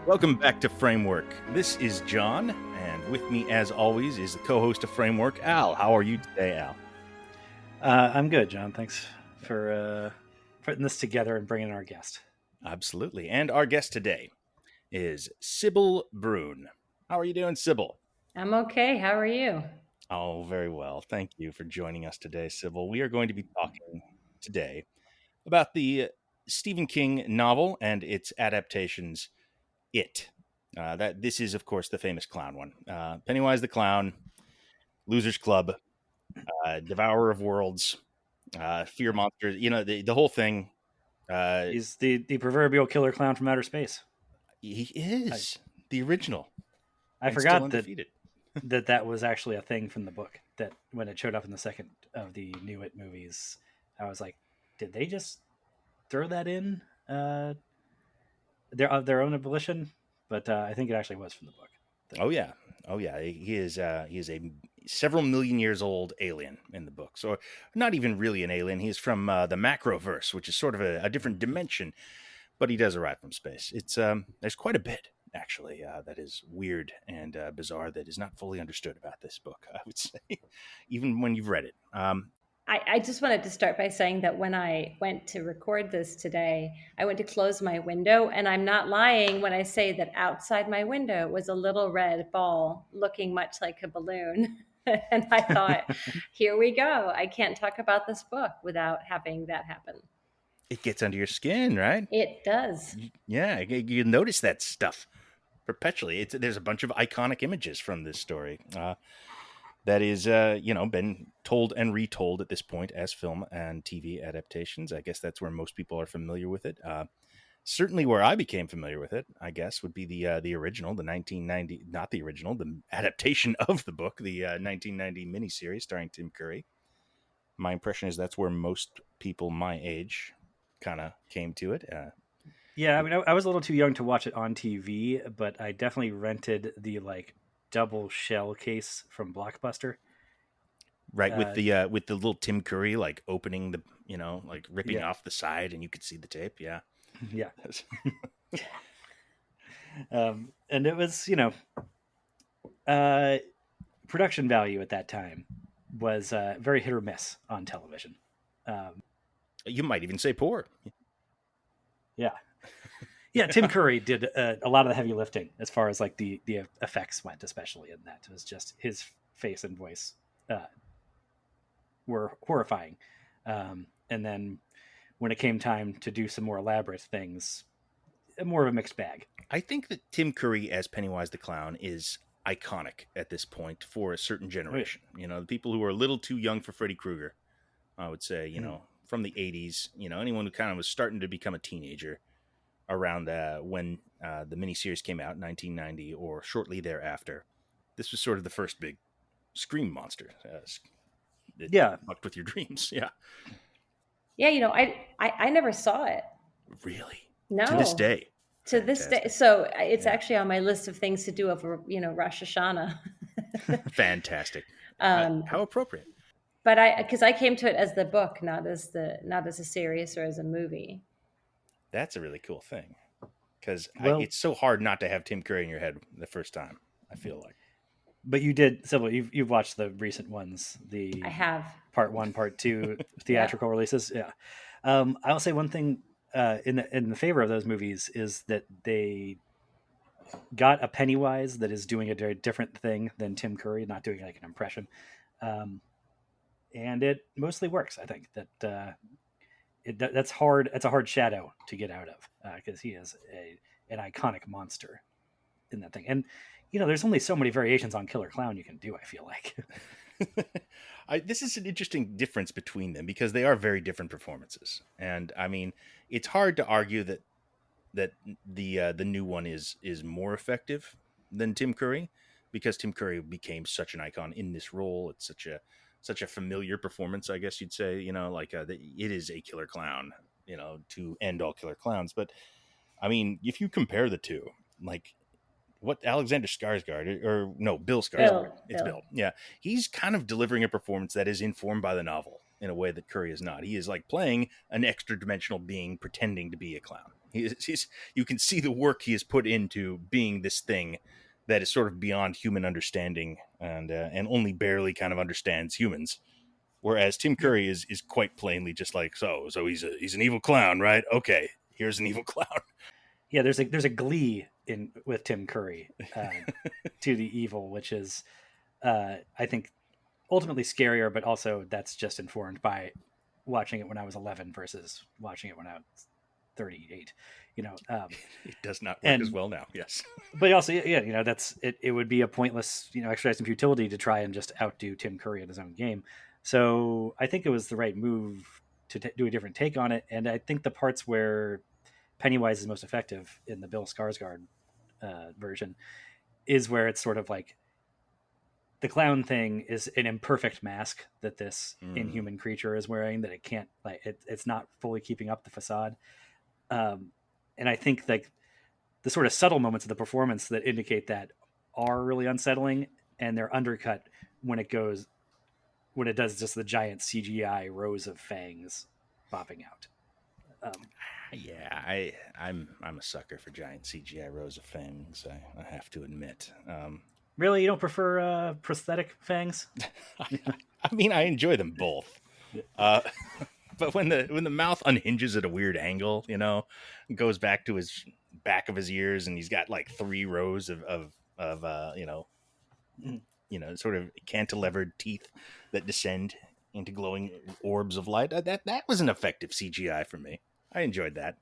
Welcome back to Framework. This is John, and with me, as always, is the co-host of Framework, Al. How are you today, Al? I'm good, John. Thanks for putting this together and bringing our guest. Absolutely. And our guest today is Sybille Bruun. How are you doing, Sybille? I'm okay. How are you? Oh, very well. Thank you for joining us today, Sybille. We are going to be talking today about the Stephen King novel and its adaptations, It. This is, of course, the famous clown one. Pennywise the Clown, Losers Club, Devourer of Worlds, Fear Monsters. You know, the whole thing. He's the proverbial killer clown from outer space. He is the original. I forgot that was actually a thing from the book. That when it showed up in the second of the new It movies, I was like, did they just throw that in their own volition? But I think it actually was from the book. Oh yeah. He is a several million years old alien in the book. So not even really an alien. He's from the Macroverse, which is sort of a different dimension. But he does arrive from space. It's there's quite a bit actually that is weird and bizarre that is not fully understood about this book, I would say, even when you've read it. I just wanted to start by saying that when I went to record this today, I went to close my window, and I'm not lying when I say that outside my window was a little red ball looking much like a balloon. And I thought, here we go. I can't talk about this book without having that happen. It gets under your skin, right? It does. Yeah, you notice that stuff perpetually. There's a bunch of iconic images from this story. That is, been told and retold at this point as film and TV adaptations. I guess that's where most people are familiar with it. Certainly where I became familiar with it, I guess, would be the original, the 1990, not the original, the adaptation of the book, the 1990 miniseries starring Tim Curry. My impression is that's where most people my age kind of came to it. Yeah, I mean, I was a little too young to watch it on TV, but I definitely rented the double shell case from Blockbuster. Right, with the little Tim Curry opening the ripping off the side, and you could see the tape. Yeah, yeah. And it was production value at that time was very hit or miss on television. You might even say poor. Yeah. Yeah, Tim Curry did a lot of the heavy lifting as far as the effects went, especially in that. It was just his face and voice were horrifying. And then when it came time to do some more elaborate things, more of a mixed bag. I think that Tim Curry as Pennywise the Clown is iconic at this point for a certain generation. You know, the people who are a little too young for Freddy Krueger, I would say, from the 80s, anyone who kind of was starting to become a teenager around when the miniseries came out in 1990 or shortly thereafter. This was sort of the first big scream monster. That fucked with your dreams. Yeah. Yeah, I never saw it. Really? No. To this day. To this day. So it's actually on my list of things to do over, Rosh Hashanah. Fantastic. How appropriate. But because I came to it as the book, not as a series or as a movie. That's a really cool thing, because it's so hard not to have Tim Curry in your head the first time, I feel like. But you did, Sybille, you've watched the recent ones. I have. Part 1, Part 2 theatrical releases. Yeah. I'll say one thing in the favor of those movies is that they got a Pennywise that is doing a very different thing than Tim Curry, not doing an impression. And it mostly works, I think. That's hard. It's a hard shadow to get out of because he is an iconic monster in that thing. And there's only so many variations on Killer Clown you can do, I feel like. This is an interesting difference between them because they are very different performances. And I mean, it's hard to argue that the new one is more effective than Tim Curry, because Tim Curry became such an icon in this role. It's such a familiar performance, I guess you'd say, it is a killer clown, to end all killer clowns. But I mean, if you compare the two, what Alexander Skarsgård, or no, Bill Skarsgård, Bill. Yeah. He's kind of delivering a performance that is informed by the novel in a way that Curry is not. He is playing an extra dimensional being pretending to be a clown. He's you can see the work he has put into being this thing that is sort of beyond human understanding and only barely kind of understands humans. Whereas Tim Curry is quite plainly just like so he's an evil clown, right? Okay, here's an evil clown. Yeah, there's a glee in with Tim Curry to the evil, which is I think ultimately scarier, but also that's just informed by watching it when I was 11 versus watching it when I was 38. It does not work as And well now. Yes, but also, yeah, that's it. It would be a pointless, exercise in futility to try and just outdo Tim Curry in his own game. So I think it was the right move to do a different take on it. And I think the parts where Pennywise is most effective in the Bill Skarsgård version is where it's sort of like the clown thing is an imperfect mask that this inhuman creature is wearing, that it can't it's not fully keeping up the facade. And I think like the sort of subtle moments of the performance that indicate that are really unsettling, and they're undercut when it does just the giant CGI rows of fangs bopping out. yeah, I'm a sucker for giant CGI rows of fangs. I have to admit. Really, you don't prefer prosthetic fangs? I mean, I enjoy them both. But when the mouth unhinges at a weird angle, goes back to his back of his ears, and he's got like 3 rows of sort of cantilevered teeth that descend into glowing orbs of light. That was an effective CGI for me. I enjoyed that.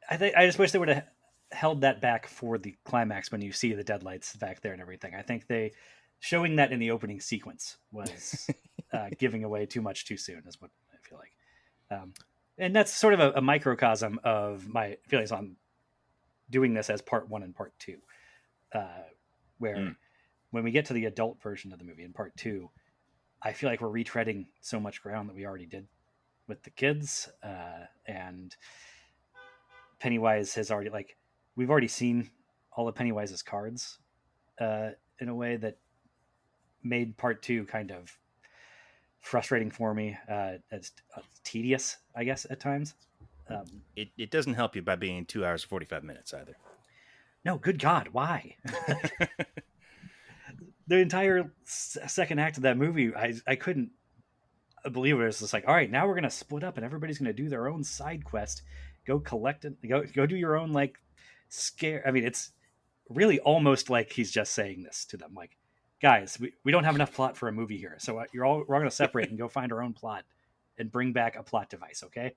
I just wish they would have held that back for the climax when you see the deadlights back there and everything. I think they showing that in the opening sequence was giving away too much too soon, is what I feel like. And that's sort of a microcosm of my feelings on doing this as part 1 and part 2, where when we get to the adult version of the movie in part 2, I feel like we're retreading so much ground that we already did with the kids, and Pennywise has already we've already seen all of Pennywise's cards in a way that made part 2 kind of frustrating for me. It's tedious, I guess, at times. It doesn't help you by being 2 hours 45 minutes either. No, good God, why? The entire second act of that movie, I couldn't believe it. It was just like, all right, now we're gonna split up and everybody's gonna do their own side quest. Go collect it. Go do your own scare. I mean, it's really almost like he's just saying this to them, like, guys, we don't have enough plot for a movie here, so we're all going to separate and go find our own plot and bring back a plot device, okay?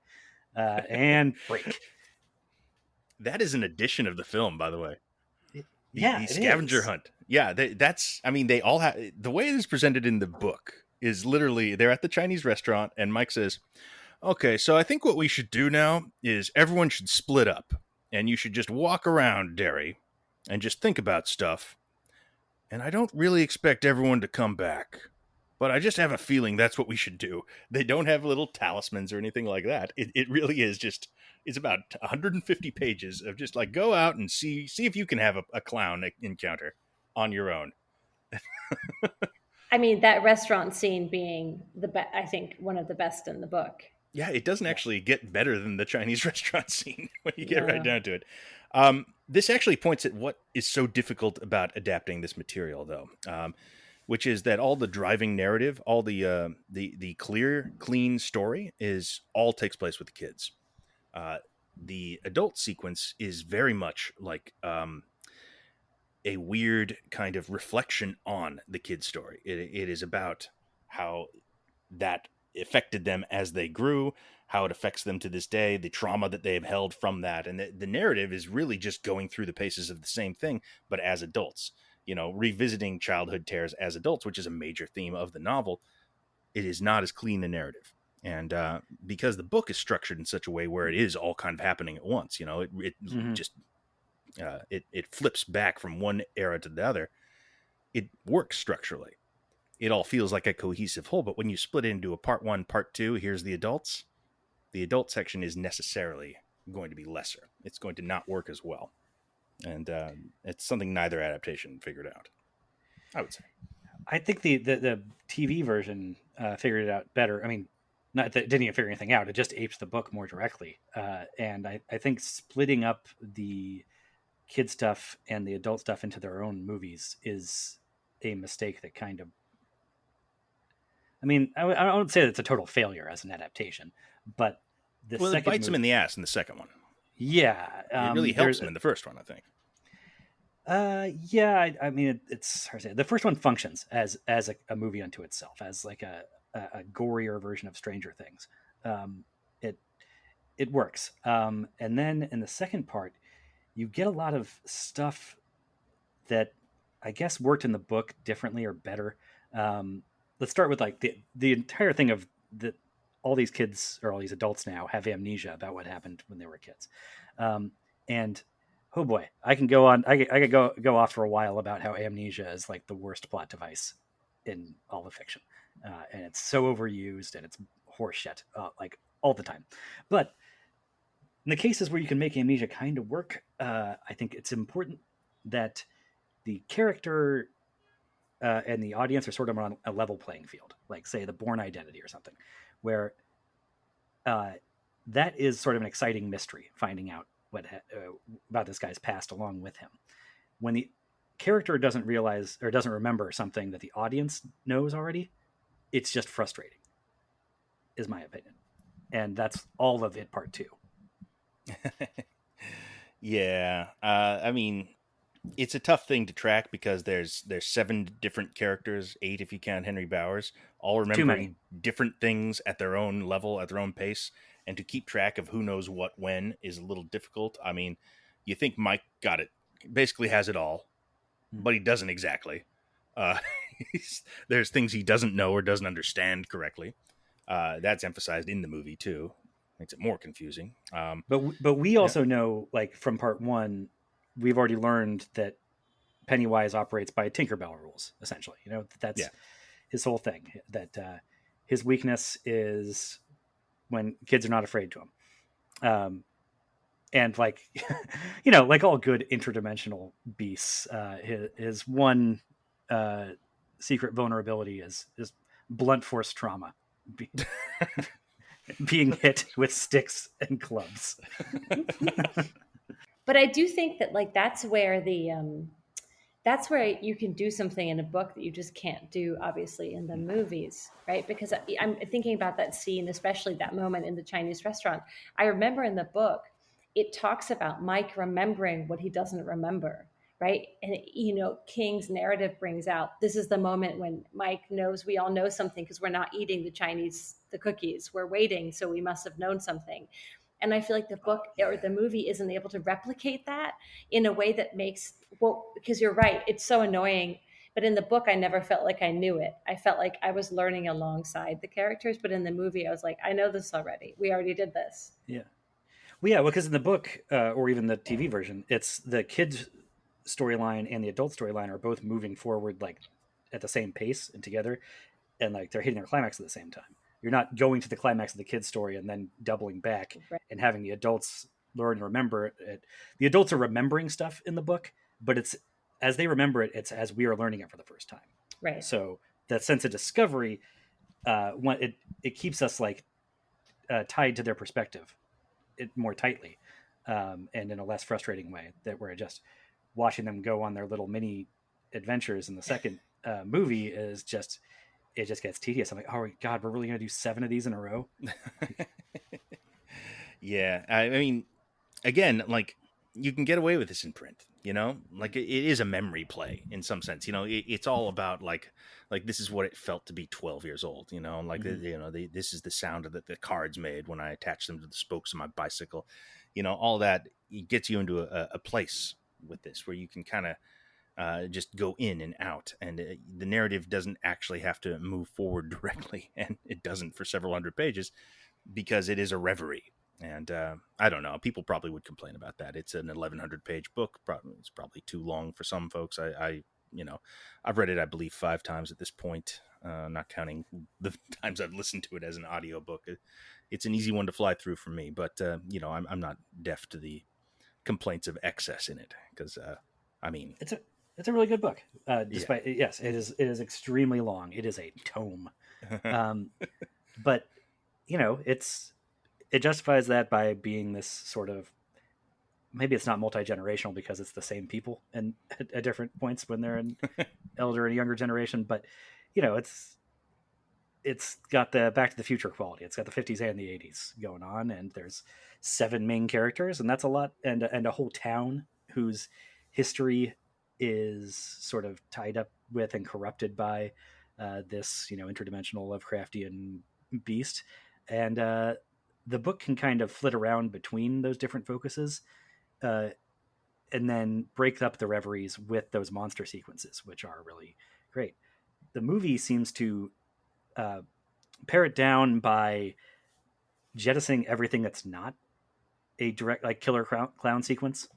And break. That is an addition of the film, by the way. Yeah, the scavenger hunt. Yeah, they all have, the way it is presented in the book is literally they're at the Chinese restaurant and Mike says, okay, so I think what we should do now is everyone should split up and you should just walk around, Derry, and just think about stuff. And I don't really expect everyone to come back, but I just have a feeling that's what we should do. They don't have little talismans or anything like that. It really is just, it's about 150 pages of just like, go out and see if you can have a clown encounter on your own. I mean, that restaurant scene being I think one of the best in the book. Yeah, it doesn't actually get better than the Chinese restaurant scene when you get right down to it. This actually points at what is so difficult about adapting this material, though, which is that all the driving narrative, all the clear, clean story all takes place with the kids. The adult sequence is very much like a weird kind of reflection on the kid's story. It is about how that affected them as they grew, how it affects them to this day, the trauma that they have held from that. And the narrative is really just going through the paces of the same thing, but as adults, revisiting childhood tears as adults, which is a major theme of the novel. It is not as clean a narrative. And because the book is structured in such a way where it is all kind of happening at once, it flips back from one era to the other. It works structurally. It all feels like a cohesive whole, but when you split it into a part 1, part 2, here's the adult section is necessarily going to be lesser. It's going to not work as well. And it's something neither adaptation figured out, I would say. I think the TV version figured it out better. I mean, Not that it didn't even figure anything out; it just apes the book more directly. And I think splitting up the kid stuff and the adult stuff into their own movies is a mistake that kind of. I mean, I don't say that it's a total failure as an adaptation, but the Well, it second bites him movie, in the ass in the second one. yeah, It really helps him in the first one, I think. Yeah, I mean, it's hard to say. The first one functions as a movie unto itself, as like a gorier version of Stranger Things. It it works. And then in the second part, you get a lot of stuff that I guess worked in the book differently or better. Let's start with like the entire thing of that all these kids or all these adults now have amnesia about what happened when they were kids. And oh boy, I can go on. I could go off for a while about how amnesia is like the worst plot device in all of fiction, and it's so overused and it's horseshit, like all the time. But in the cases where you can make amnesia kind of work, I think it's important that the character and the audience are sort of on a level playing field, like say the Bourne Identity or something, where uh, that is sort of an exciting mystery, finding out about this guy's past along with him. When the character doesn't realize or doesn't remember something that the audience knows already, it's just frustrating, is my opinion, and that's all of it. Part two. Yeah, I mean, it's a tough thing to track because there's 7 different characters, 8 if you count Henry Bowers, all Too many. remembering different things at their own level, at their own pace, and to keep track of who knows what when is a little difficult. I mean, you think Mike got it, basically has it all, but he doesn't exactly. Uh, there's things he doesn't know or doesn't understand correctly. That's emphasized in the movie too. Makes it more confusing. But we Yeah. also know, like from part one, we've already learned that Pennywise operates by Tinkerbell rules. Essentially, you know, that's Yeah. his whole thing. That his weakness is when kids are not afraid to him. And like, you know, like all good interdimensional beasts, his one secret vulnerability is blunt force trauma. Being hit with sticks and clubs. But I do think that like that's where you can do something in a book that you just can't do obviously in the movies, right? Because I'm thinking about that scene, especially that moment in the Chinese restaurant. I remember in the book it talks about Mike remembering what he doesn't remember, right? And you know, King's narrative brings out this is the moment when Mike knows we all know something because we're not eating the cookies, we're waiting, so we must have known something. And I feel like the book or the movie isn't able to replicate that in a way that makes, well, because you're right, it's so annoying. But in the book, I never felt like I knew it. I felt like I was learning alongside the characters. But in the movie, I was like, I know this already. We already did this. Yeah. Well, yeah, because in the book or even the TV version, it's the kids' storyline and the adult storyline are both moving forward like at the same pace and together, and like they're hitting their climax at the same time. You're not going to the climax of the kids' story and then doubling back Right. and having the adults learn and remember it. The adults are remembering stuff in the book, but it's as they remember it, it's as we are learning it for the first time. Right. So that sense of discovery, it keeps us like tied to their perspective more tightly, and in a less frustrating way. That we're just watching them go on their little mini adventures in the second movie is just it just gets tedious. I'm like, oh God, we're really gonna do 7 of these in a row? Yeah, I mean, again, like you can get away with this in print, you know, like it is a memory play in some sense, you know. It's all about like this is what it felt to be 12 years old, you know, like Mhm. you know, this is the sound that the cards made when I attached them to the spokes of my bicycle, you know, all that. It gets you into a place with this where you can kind of just go in and out, and the narrative doesn't actually have to move forward directly, and it doesn't for several hundred pages because it is a reverie. And I don't know. People probably would complain about that. It's an 1,100 page book. It's probably too long for some folks. You know, I've read it, I believe, 5 times at this point, not counting the times I've listened to it as an audiobook. It's an easy one to fly through for me, but you know, I'm not deaf to the complaints of excess in it because, I mean, It's a it's a really good book. yeah, Despite yes, it is extremely long. It is a tome, um, but it justifies that by being this sort of, maybe it's not multi-generational because it's the same people and at different points when they're in elder and younger generation, but it's got the Back to the Future quality. It's got the 50s and the 80s going on, and there's 7 main characters, and that's a lot, and a whole town whose history is sort of tied up with and corrupted by this, interdimensional Lovecraftian beast, and the book can kind of flit around between those different focuses, uh, and then break up the reveries with those monster sequences, which are really great. The movie seems to uh, pare it down by jettisoning everything that's not a direct like killer clown sequence.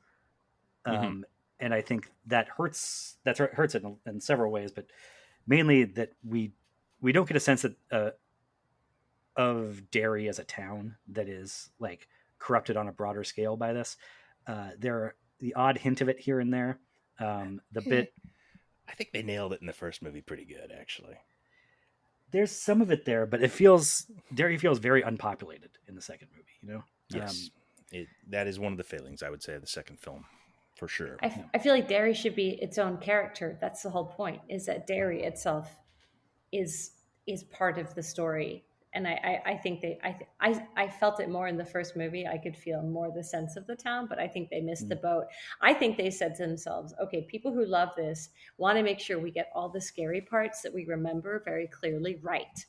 Mm-hmm. And I think that hurts. Hurts it in several ways, but mainly that we don't get a sense of Derry as a town that is like corrupted on a broader scale by this. There are the odd hint of it here and there. The Eh, bit I think they nailed it in the first movie pretty good, actually. There's some of it there, but Derry feels very unpopulated in the second movie. Yes, that is one of the failings, I would say, of the second film, for sure. I feel like Derry should be its own character. That's the whole point, is that Derry itself is is part of the story. And I think I felt it more in the first movie. I could feel more the sense of the town, but I think they missed the boat. I think they said to themselves, okay, people who love this want to make sure we get all the scary parts that we remember very clearly right.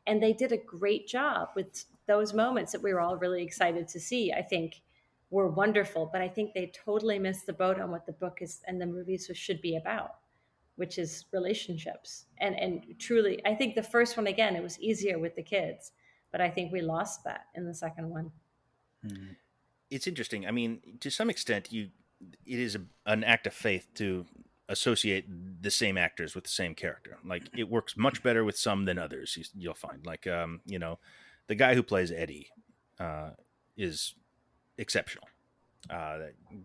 And they did a great job with those moments that we were all really excited to see. I think were wonderful, but I think they totally missed the boat on what the book is and the movies should be about, which is relationships. And truly, I think the first one, again, it was easier with the kids, but I think we lost that in the second one. Mm-hmm. It's interesting. I mean, to some extent, it is an act of faith to associate the same actors with the same character. Like, it works much better with some than others. You'll find, like, the guy who plays Eddie is exceptional.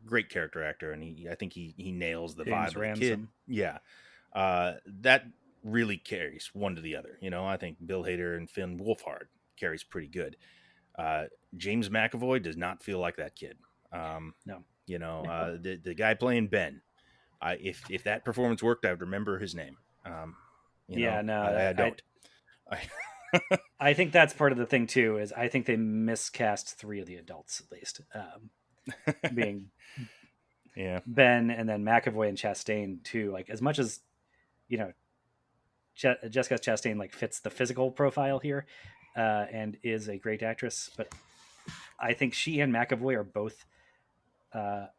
Great character actor, and I think he nails the James vibe of the Ransom. kid. Yeah, that really carries one to the other. I think Bill Hader and Finn Wolfhard carries pretty good. James McAvoy does not feel like that kid. No. The guy playing Ben. If that performance worked, I would remember his name. I don't. I think that's part of the thing too. Is I think they miscast 3 of the adults at least, being Yeah, Ben and then McAvoy and Chastain too. Like, as much as Jessica Chastain like fits the physical profile here, and is a great actress, but I think she and McAvoy are both a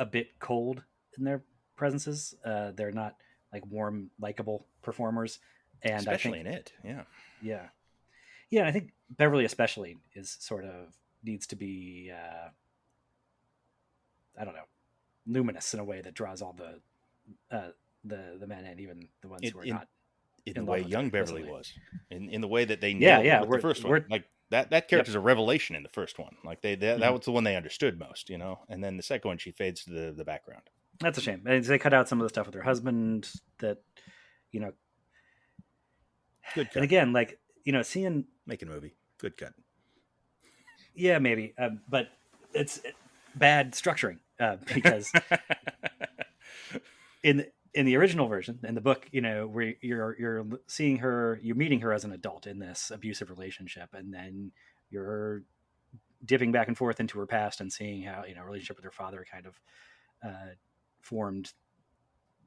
bit cold in their presences. They're not like warm, likable performers, and especially I think in it. yeah. I think Beverly especially is sort of needs to be I don't know, luminous in a way that draws all the men and even the ones who are not in the way young Beverly was, in the way that they nailed it with the first one. Like that character's Yep. a revelation in the first one. Like that was the one they understood most, and then the second one she fades to the background. That's a shame. And they cut out some of the stuff with her husband that, Good cut. And again, like, seeing making a movie, good cut. Yeah, maybe, but it's bad structuring because in the original version, in the book, where you're seeing her, you're meeting her as an adult in this abusive relationship, and then you're dipping back and forth into her past and seeing how relationship with her father kind of formed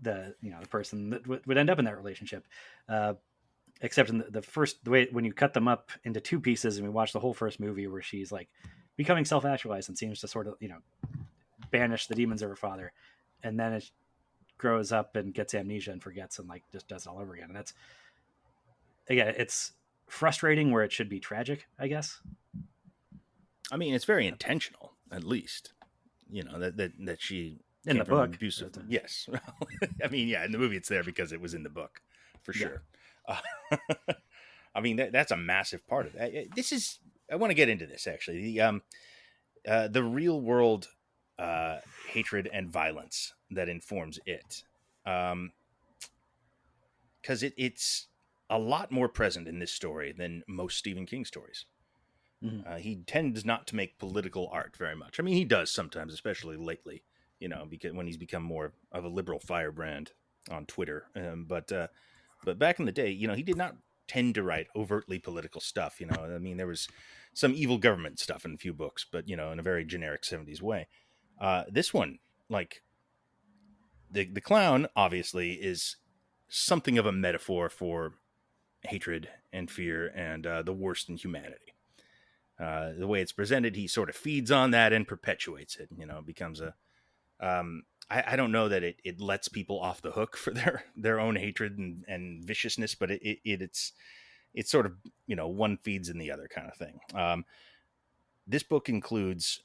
the person that would end up in that relationship. Except in the way when you cut them up into 2 pieces, and we watch the whole first movie where she's like becoming self-actualized and seems to sort of banish the demons of her father, and then it grows up and gets amnesia and forgets and like just does it all over again. And that's, again, it's frustrating where it should be tragic, I guess. I mean, it's very intentional, at least. That she in the book abusive. Yes, I mean, yeah, in the movie it's there because it was in the book, for sure. I mean, that's a massive part of that. I want to get into this actually. The real world hatred and violence that informs it, because it's a lot more present in this story than most Stephen King stories. He tends not to make political art very much. I mean, he does sometimes, especially lately, because when he's become more of a liberal firebrand on Twitter. But back in the day, he did not tend to write overtly political stuff. I mean, there was some evil government stuff in a few books, but in a very generic '70s way. This one, like the clown, obviously is something of a metaphor for hatred and fear and the worst in humanity. The way it's presented, he sort of feeds on that and perpetuates it. Becomes a. I don't know that it lets people off the hook for their own hatred and viciousness, but it's sort of one feeds in the other kind of thing. This book includes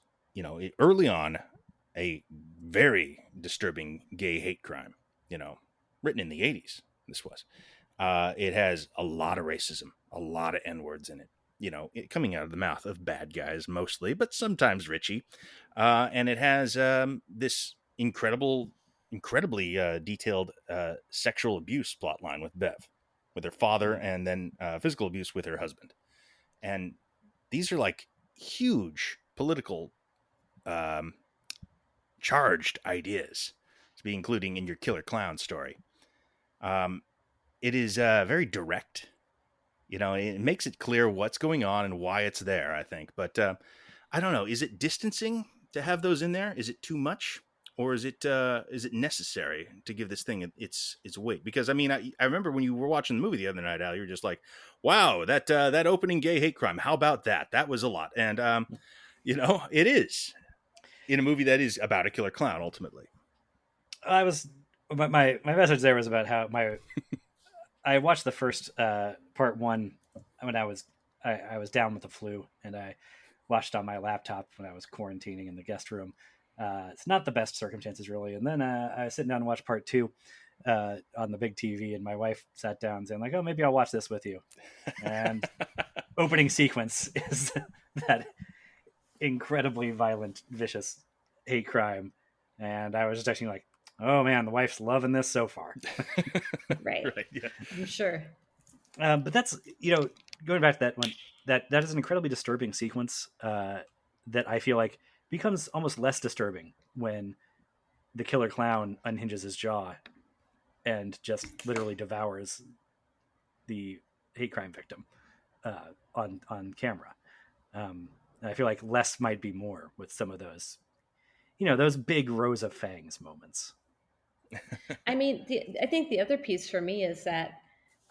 early on a very disturbing gay hate crime. Written in the '80s. This was. It has a lot of racism, a lot of N words in it. Coming out of the mouth of bad guys mostly, but sometimes Richie. And it has this incredibly detailed sexual abuse plotline with Bev, with her father, and then physical abuse with her husband. And these are like huge political charged ideas to be including in your killer clown story. It is very direct. It makes it clear what's going on and why it's there, I think. But I don't know. Is it distancing to have those in there? Is it too much? Or is it necessary to give this thing its weight? Because I mean, I remember when you were watching the movie the other night, Al, you were just like, "Wow, that opening gay hate crime. How about that? That was a lot." And it is in a movie that is about a killer clown. Ultimately, my message there was about how I watched the first part one when I was down with the flu, and I watched on my laptop when I was quarantining in the guest room. It's not the best circumstances, really. And then I was sitting down to watch part two on the big TV, and my wife sat down saying, like, "Oh, maybe I'll watch this with you." And opening sequence is that incredibly violent, vicious hate crime, and I was just actually like, "Oh man, the wife's loving this so far." Right. Right? Yeah. I'm sure. But that's going back to that one. That is an incredibly disturbing sequence that I feel like becomes almost less disturbing when the killer clown unhinges his jaw and just literally devours the hate crime victim on camera. And I feel like less might be more with some of those, those big rows of fangs moments. I mean, I think the other piece for me is that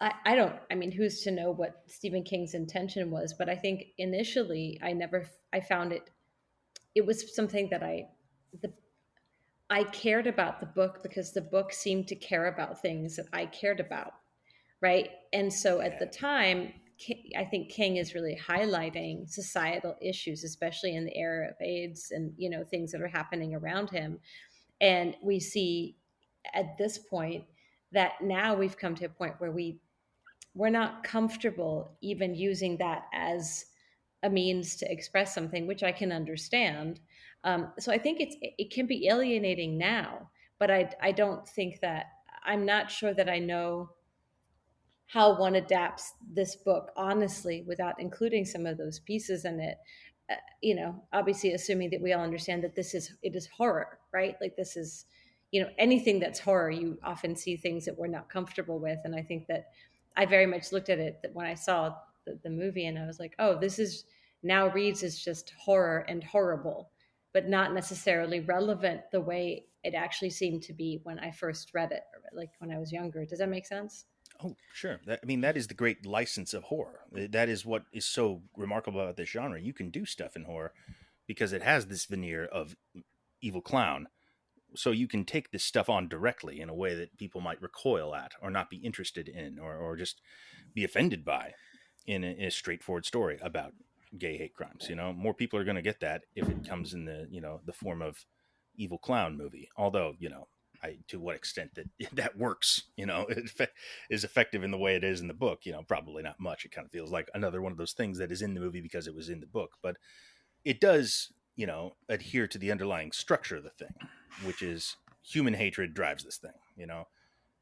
I don't, I mean, who's to know what Stephen King's intention was, but I think initially I found it was something that I cared about the book because the book seemed to care about things that I cared about. Right. And so at the time, I think King is really highlighting societal issues, especially in the era of AIDS and, things that are happening around him. And we see at this point that now we've come to a point where we're not comfortable even using that as a means to express something, which I can understand. So I think it can be alienating now, but I don't think that I'm not sure that I know how one adapts this book honestly without including some of those pieces in it. Obviously assuming that we all understand that it is horror, right? Like this is, anything that's horror, you often see things that we're not comfortable with. And I think that I very much looked at it that when I saw the movie and I was like, oh, this is now reads as just horror and horrible, but not necessarily relevant the way it actually seemed to be when I first read it, like when I was younger. Does that make sense? Oh, sure. That is the great license of horror. That is what is so remarkable about this genre. You can do stuff in horror because it has this veneer of evil clown. So you can take this stuff on directly in a way that people might recoil at or not be interested in or just be offended by in a straightforward story about gay hate crimes. More people are going to get that if it comes in the form of evil clown movie. Although, to what extent that works, it is effective in the way it is in the book, probably not much. It kind of feels like another one of those things that is in the movie because it was in the book, but it does, adhere to the underlying structure of the thing, which is human hatred drives this thing.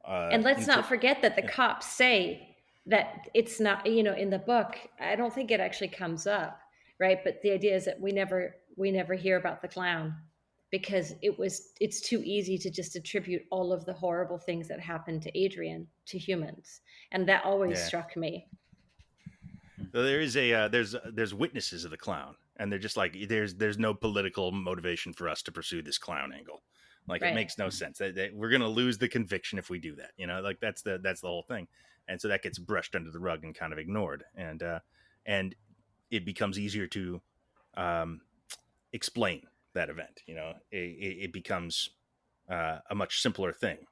And let's not forget that the cops say that it's not, in the book, I don't think it actually comes up, right? But the idea is that we never hear about the clown because it's too easy to just attribute all of the horrible things that happened to Adrian to humans, and that always Yeah. struck me. So there is a there's witnesses of the clown, and they're just like there's no political motivation for us to pursue this clown angle. Like, it Right. makes no sense. We're gonna lose the conviction if we do that. Like that's the whole thing, and so that gets brushed under the rug and kind of ignored, and it becomes easier to explain that event. It becomes a much simpler thing.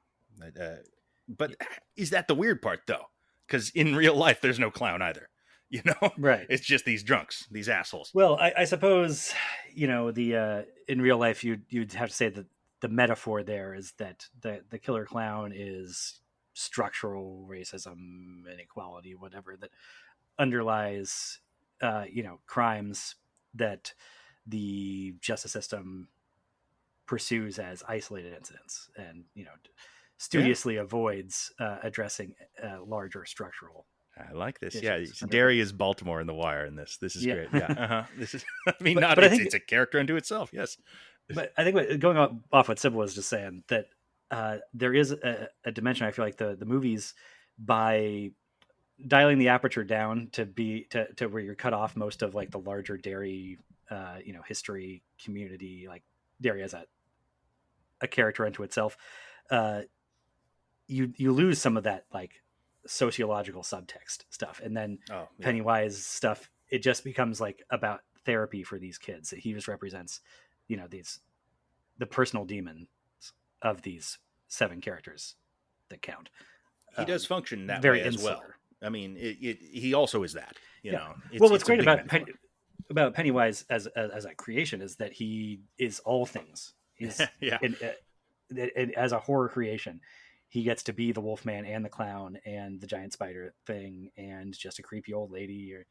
But is that the weird part though? Because in real life, there's no clown either. Right. It's just these drunks, these assholes. Well, I suppose the in real life you'd have to say that the metaphor there is that the killer clown is structural racism, inequality, whatever that underlies crimes that the justice system pursues as isolated incidents, and studiously avoids addressing larger structural. I like this. Issues. Yeah, Derry is Baltimore in The Wire in this. This is great. Yeah, This is. I mean, But I think it's a character unto itself. Yes, but I think going off what Sybille was just saying, that there is a dimension. I feel like the movies, by dialing the aperture down to where you're cut off most of like the larger Derry, history, community, like Derry as a character unto itself, you lose some of that like sociological subtext stuff, and then Pennywise stuff, it just becomes like about therapy for these kids. That he just represents the personal demons of these 7 characters that count. He does function that very way as insular. well. I mean, he also is that. What's great about Pennywise as a creation is that he is all things. He's as a horror creation, he gets to be the Wolfman and the clown and the giant spider thing and just a creepy old lady or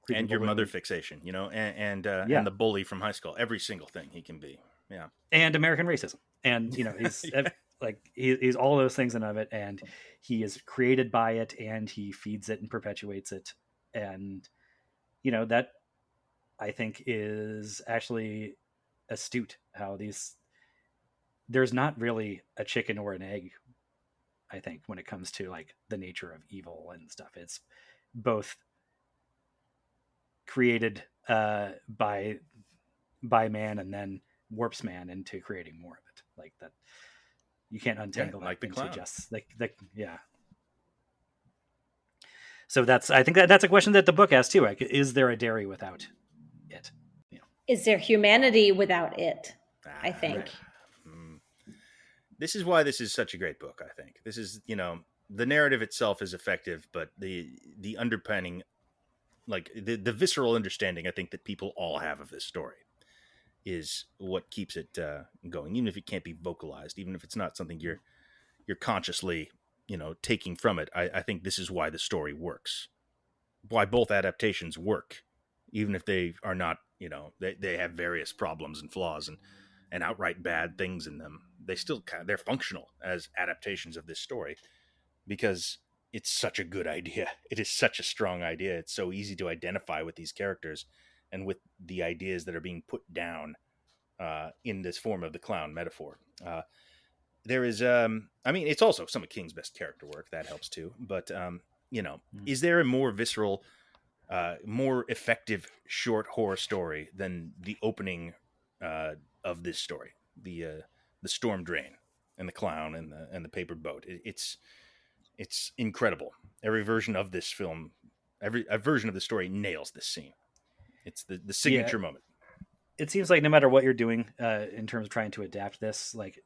and your mother fixation, and the bully from high school. Every single thing he can be. Yeah. And American racism. And he's like he's all those things and of it, and he is created by it, and he feeds it and perpetuates it. And that I think is actually astute, how there's not really a chicken or an egg, I think, when it comes to like the nature of evil and stuff. It's both created by man and then warps man into creating more of it. Like that, you can't untangle that like the into clown. Just like So I think that's a question that the book asks too. Like, is there a Derry without it? Is there humanity without it? I think. Right. This is why this is such a great book. I think this is, the narrative itself is effective, but the underpinning, like the visceral understanding, I think that people all have of this story, is what keeps it going. Even if it can't be vocalized, even if it's not something you're consciously, taking from it. I think this is why the story works, why both adaptations work, even if they are not, they have various problems and flaws and outright bad things in them. They still they're functional as adaptations of this story because it's such a good idea. It is such a strong idea. It's so easy to identify with these characters and with the ideas that are being put down in this form of the clown metaphor. There is, it's also some of King's best character work that helps too. But is there a more visceral, more effective short horror story than the opening of this story? The storm drain and the clown and the paper boat. It's incredible. Every version of this film, a version of the story nails this scene. It's the signature moment. It seems like no matter what you're doing in terms of trying to adapt this, like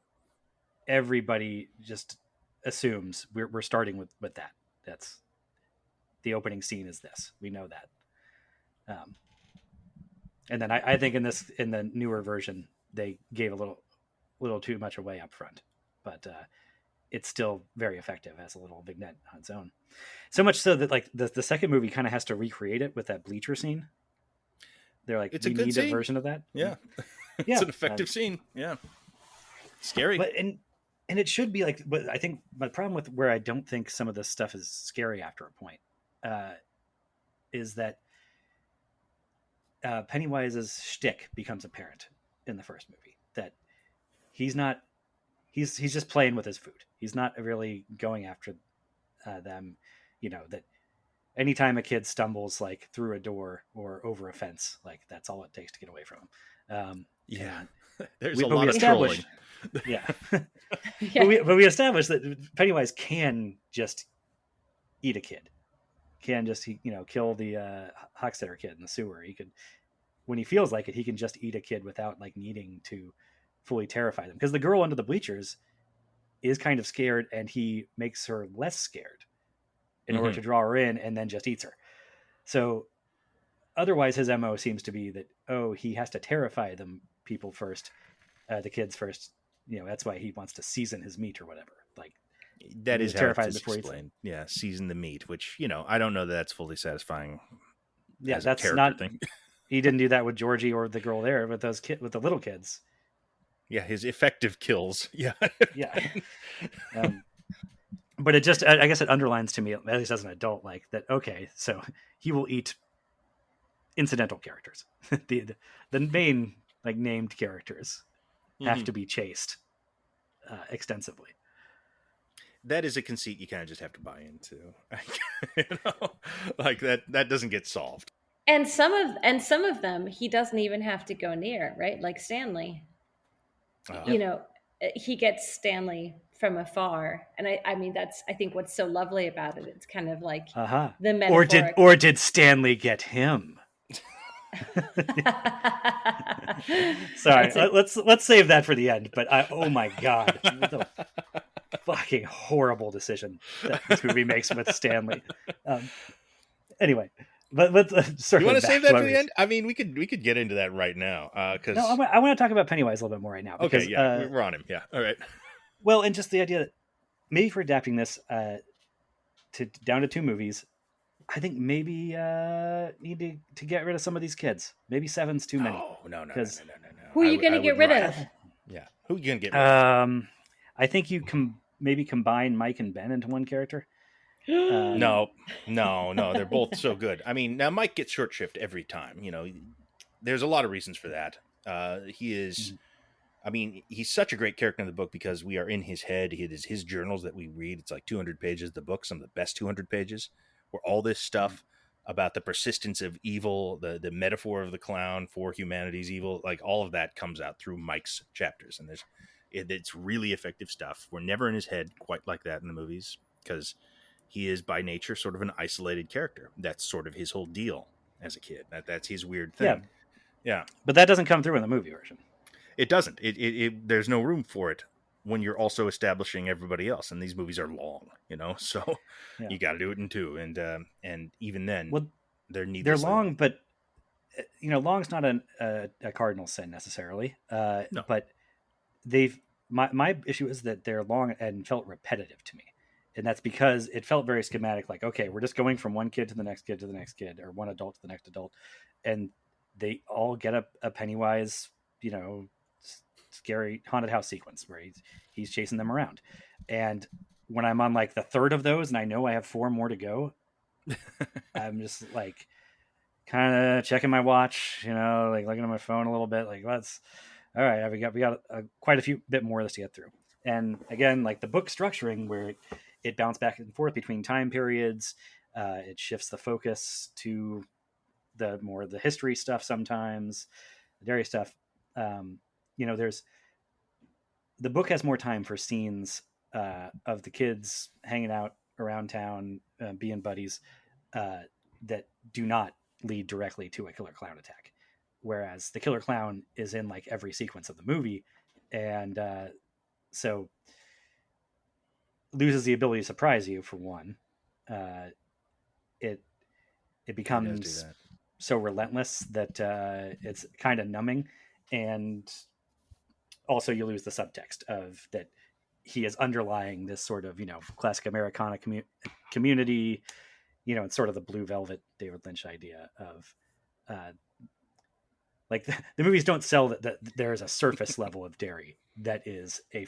everybody just assumes we're starting with that. That's the opening scene is this. We know that. And then I think in the newer version, they gave a little too much away up front, but it's still very effective as a little vignette on its own. So much so that like the second movie kind of has to recreate it with that bleacher scene. They're like, we need a version of that. Yeah. It's an effective scene. Yeah. Scary. But and it should be like, but I think my problem with where I don't think some of this stuff is scary after a point is that Pennywise's shtick becomes apparent in the first movie, that he's not he's just playing with his food. He's not really going after them. That anytime a kid stumbles like through a door or over a fence, like that's all it takes to get away from him. Yeah. There's we, a but we lot of trolling. established, yeah, Yeah. but we established that Pennywise can just eat a kid, can just kill the Hockstetter kid in the sewer. He could, when he feels like it, he can just eat a kid without like needing to fully terrify them. Because the girl under the bleachers is kind of scared, and he makes her less scared in order to draw her in, and then just eats her. So otherwise, his MO seems to be that, he has to terrify them people first, the kids first. That's why he wants to season his meat or whatever. Like that is how it's before explained. Yeah, season the meat, which I don't know that that's fully satisfying. Yeah, that's not. Thing. He didn't do that with Georgie or the girl there, with with the little kids. Yeah, his effective kills. Yeah, yeah. But it just, I guess, it underlines to me, at least as an adult, like that. Okay, so he will eat incidental characters. the main like named characters have to be chased extensively. That is a conceit you kind of just have to buy into. Like that doesn't get solved. And some of them he doesn't even have to go near, right? Like Stanley. He gets Stanley from afar, and I mean that's, I think, what's so lovely about it. It's kind of like the metaphoric. Or did Stanley get him? Sorry, let's save that for the end. But oh my god, the fucking horrible decision that this movie makes with Stanley. Anyway, but let's you want to save that for the end? I mean, we could get into that right now, because no, I want to talk about Pennywise a little bit more right now. Because, okay, yeah, we're on him. Yeah, all right. Well, and just the idea that maybe for adapting this down to 2 movies, I think maybe need to get rid of some of these kids. Maybe 7's too many. No. Who are you going to get rid of? Yeah, who are you going to get rid of? I think you can maybe combine Mike and Ben into one character. No, they're both so good. I mean, now Mike gets short shrift every time. There's a lot of reasons for that. He is, I mean, he's such a great character in the book because we are in his head. It is his journals that we read. It's like 200 pages. The book, some of the best 200 pages, where all this stuff about the persistence of evil, the metaphor of the clown for humanity's evil, like all of that comes out through Mike's chapters, and it's really effective stuff. We're never in his head quite like that in the movies because he is by nature sort of an isolated character. That's sort of his whole deal as a kid. That's his weird thing. Yeah. But that doesn't come through in the movie version. It doesn't. There's no room for it when you're also establishing everybody else. And these movies are long, so you got to do it in 2. And even then, they're long, but long's not a cardinal sin necessarily. No. But my issue is that they're long and felt repetitive to me. And that's because it felt very schematic. Like, okay, we're just going from one kid to the next kid to the next kid, or one adult to the next adult. And they all get a Pennywise, scary haunted house sequence where he's chasing them around. And when I'm on like the 3rd of those and I know I have 4 more to go, I'm just like kind of checking my watch, like looking at my phone a little bit, like let's, all right, we got quite a few bit more of this to get through. And again, like the book structuring where it bounced back and forth between time periods, it shifts the focus to the history stuff sometimes, the dairy stuff. There's the book has more time for scenes of the kids hanging out around town, being buddies, that do not lead directly to a killer clown attack. Whereas the killer clown is in like every sequence of the movie, and so loses the ability to surprise you for one. It becomes so relentless that it's kind of numbing, and also you lose the subtext of that he is underlying this sort of classic Americana community. It's sort of the Blue Velvet David Lynch idea of like the movies don't sell that there is a surface level of dairy that is a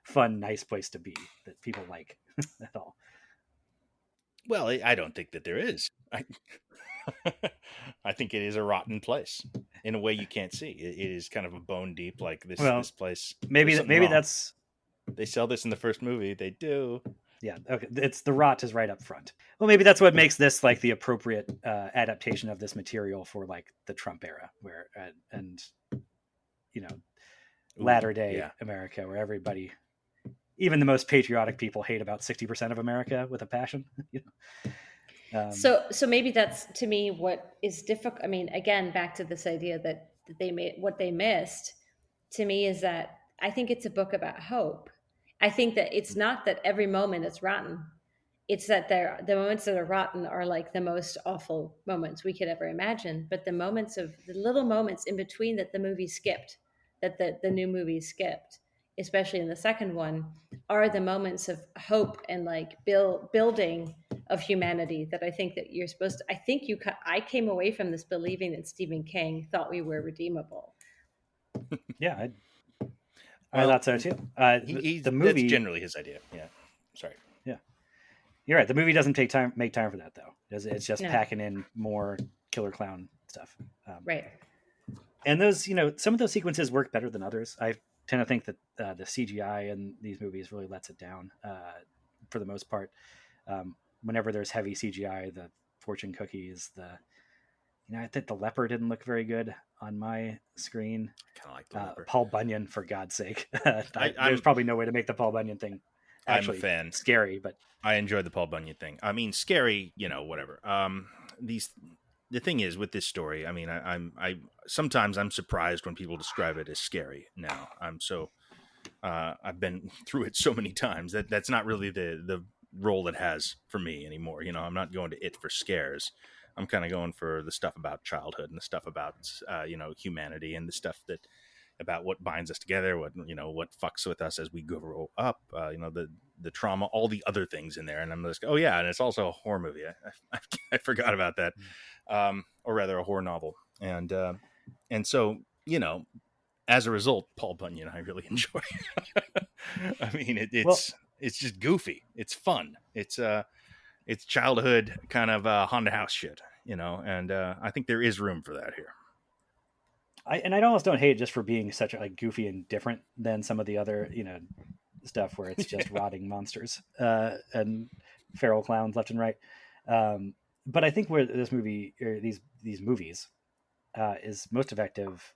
fun, nice place to be that people like at all. Well, I don't think that there is. I think it is a rotten place in a way you can't see. It is kind of a bone deep, like this Well, place. maybe There's that something maybe wrong. that's They sell this in the first movie. They do. yeah. Okay, it's the rot is right up front. Well, maybe that's what makes this like the appropriate adaptation of this material for like the Trump era, where and you know Ooh, latter day yeah. America, where everybody, even the most patriotic people, hate about 60% of America with a passion. You So maybe that's to me what is difficult. I mean, again, back to this idea that they made what they missed. To me, is that I think it's a book about hope. I think that it's not that every moment is rotten. It's that the moments that are rotten are like the most awful moments we could ever imagine. But the little moments in between that the movie skipped, that the new movie skipped, especially in the second one, are the moments of hope and like building of humanity that I think that you're supposed to. I came away from this believing that Stephen King thought we were redeemable. yeah, I Well, thought so too. he's The that's movie, generally his idea. Yeah. Sorry. yeah, you're right. The movie doesn't make time for that though. It's just No, packing in more killer clown stuff. right. And those, some of those sequences work better than others. I tend to think that the CGI in these movies really lets it down for the most part. Whenever there's heavy CGI, the fortune cookies, I think the leper didn't look very good on my screen. Kind of like the leper. Paul Bunyan, for God's sake. I, There's I'm probably no way to make the Paul Bunyan thing I'm a actually fan. scary, but I enjoyed the Paul Bunyan thing. I mean, scary, whatever. These the thing is with this story. I mean, I sometimes I'm surprised when people describe it as scary. Now I've been through it so many times that's not really the role it has for me anymore. I'm not going to it for scares. I'm kind of going for the stuff about childhood and the stuff about humanity and the stuff that about what binds us together, what fucks with us as we grow up, the trauma, all the other things in there. And I'm just, oh yeah, and it's also a horror movie. I forgot about that, or rather a horror novel. And so as a result, Paul Bunyan I really enjoy. I mean, well, it's just goofy. It's fun. It's childhood kind of haunted house shit, and I think there is room for that here. I almost don't hate it just for being such like goofy and different than some of the other stuff where it's just rotting monsters and feral clowns left and right. But I think where this movie or these movies is most effective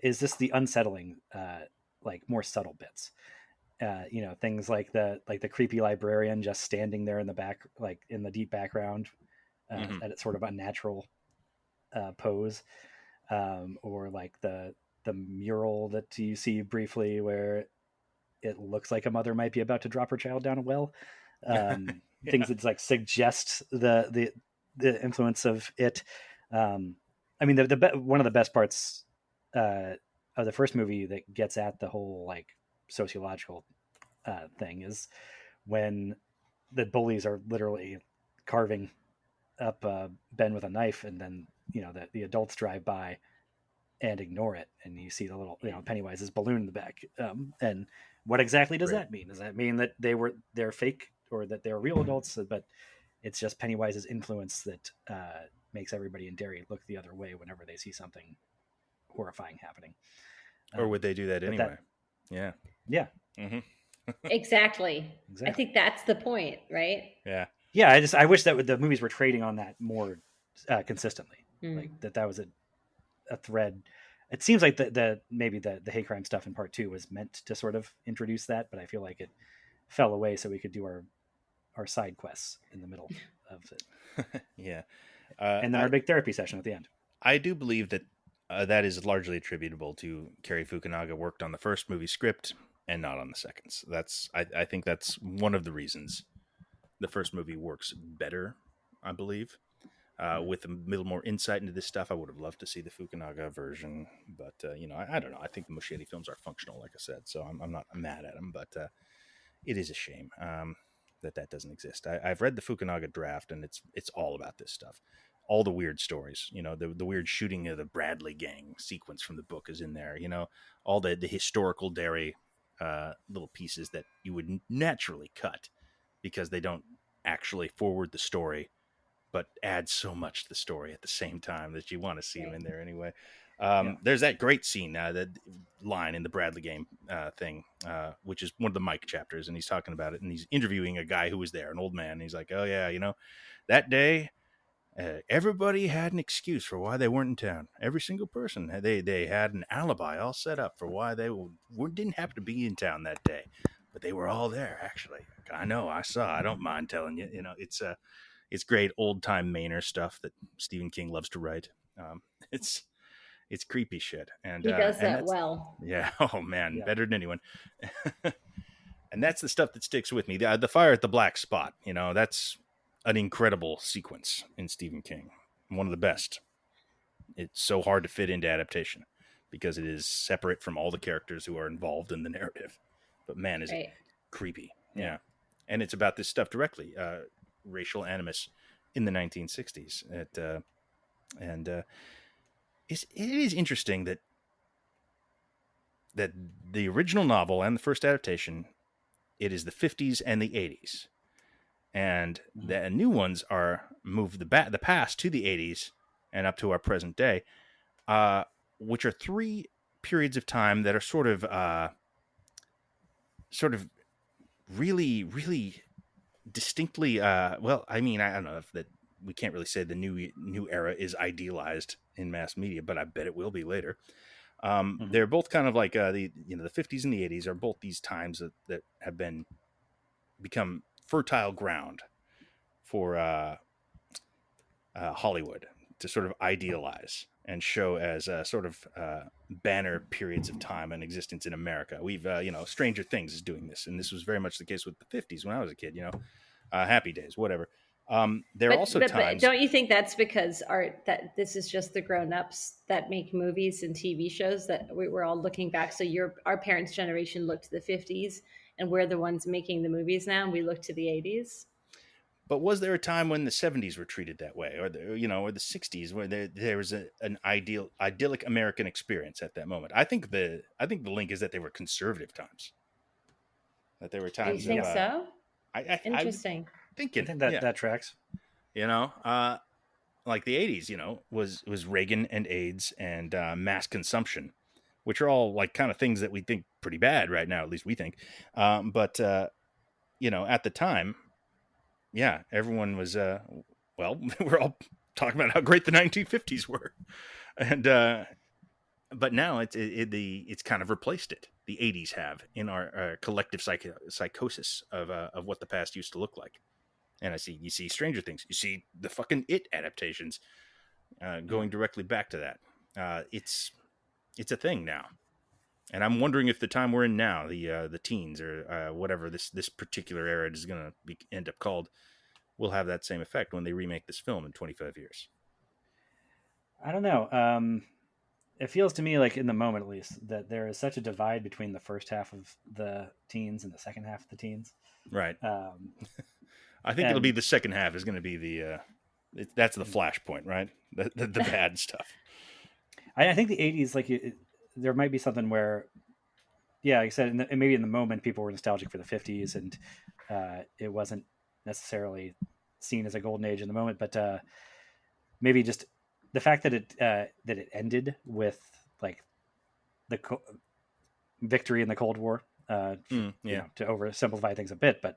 is this the unsettling like more subtle bits. Things like the creepy librarian just standing there in the back, like in the deep background, Mm-hmm. at its sort of unnatural pose, or like the mural that you see briefly where it looks like a mother might be about to drop her child down a well. Yeah. Things that like suggest the influence of it. I mean, one of the best parts of the first movie that gets at the whole like sociological thing is when the bullies are literally carving up Ben with a knife, and then the adults drive by and ignore it, and you see the little Pennywise's balloon in the back. And what exactly does Right. that mean? Does that mean that they're fake or that they're real adults? But it's just Pennywise's influence that makes everybody in Derry look the other way whenever they see something horrifying happening. Or would they do that But anyway? Yeah. Yeah, Mm-hmm. Exactly. I exactly. think that's the point, right? Yeah. Yeah, I wish that the movies were trading on that more consistently. Like that was a thread. It seems like the maybe the hate crime stuff in part 2 was meant to sort of introduce that, but I feel like it fell away so we could do our side quests in the middle of it, Yeah. and then I our big therapy session at the end. I do believe that that is largely attributable to Cary Fukunaga worked on the first movie script and not on the second. So I think that's one of the reasons the first movie works better. I believe. With a little more insight into this stuff, I would have loved to see the Fukunaga version, but I don't know. I think the Muschietti films are functional, like I said, so I'm not mad at them, but it is a shame that doesn't exist. I've read the Fukunaga draft, and it's all about this stuff. All the weird stories, the weird shooting of the Bradley gang sequence from the book is in there. All the historical dairy little pieces that you would naturally cut because they don't actually forward the story but adds so much to the story at the same time that you want to see him Right. in there anyway. Yeah. There's that great scene, that line in the Bradley game thing, which is one of the Mike chapters, and he's talking about it, and he's interviewing a guy who was there, an old man. And he's like, "Oh yeah, that day, everybody had an excuse for why they weren't in town. Every single person, they had an alibi all set up for why they didn't happen to be in town that day, but they were all there. Actually, I know, I saw. I don't mind telling you. It's great old time Mainer stuff that Stephen King loves to write. Um, it's it's creepy shit, He does and that that's well. yeah. Oh man, Yeah. better than anyone. And that's the stuff that sticks with me. The fire at the black spot. That's an incredible sequence in Stephen King. One of the best. It's so hard to fit into adaptation because it is separate from all the characters who are involved in the narrative. But man, is it Right. creepy. Yeah. And it's about this stuff directly, racial animus in the 1960s. It is interesting that the original novel and the first adaptation, it is the 50s and the 80s. And the new ones are moved the past to the 80s and up to our present day, which are three periods of time that are sort of really, really distinctly. Well, I mean, I don't know if that we can't really say the new era is idealized in mass media, but I bet it will be later. They're both kind of like the 50s and the 80s are both these times that have become fertile ground for Hollywood to sort of idealize and show as sort of banner periods of time and existence in America. We've Stranger Things is doing this, and this was very much the case with the 50s when I was a kid. Happy Days, whatever. There are also But times. don't you think that's because that this is just the grown-ups that make movies and TV shows that we're all looking back. So our parents' generation looked to the 50s, and we're the ones making the movies now, and we look to the 80s. But was there a time when the 70s were treated that way, or the 60s, where there was an idyllic American experience at that moment? I think the link is that they were conservative times. That there were You times think of so? I would Interesting. thinking, I think yeah, that tracks. like the 80s, was Reagan and AIDS and mass consumption, which are all like kind of things that we think pretty bad right now, at least we think. But at the time, yeah, everyone was well, we're all talking about how great the 1950s were, and but now it's kind of replaced it. The 80s have in our collective psychosis of what the past used to look like. And you see Stranger Things, you see the fucking It adaptations going directly back to that. It's a thing now, and I'm wondering if the time we're in now, the teens or whatever this particular era is going to end up called, will have that same effect when they remake this film in 25 years. I don't know. It feels to me like, in the moment at least, that there is such a divide between the first half of the teens and the second half of the teens. Right. Um, I think it'll be the second half is going to be that's the flashpoint, right? The bad stuff. I think the 80s, like, there might be something where, yeah, like I said, maybe in the moment people were nostalgic for the 50s, and it wasn't necessarily seen as a golden age in the moment, but maybe just the fact that it ended with like the victory in the Cold War, to oversimplify things a bit, but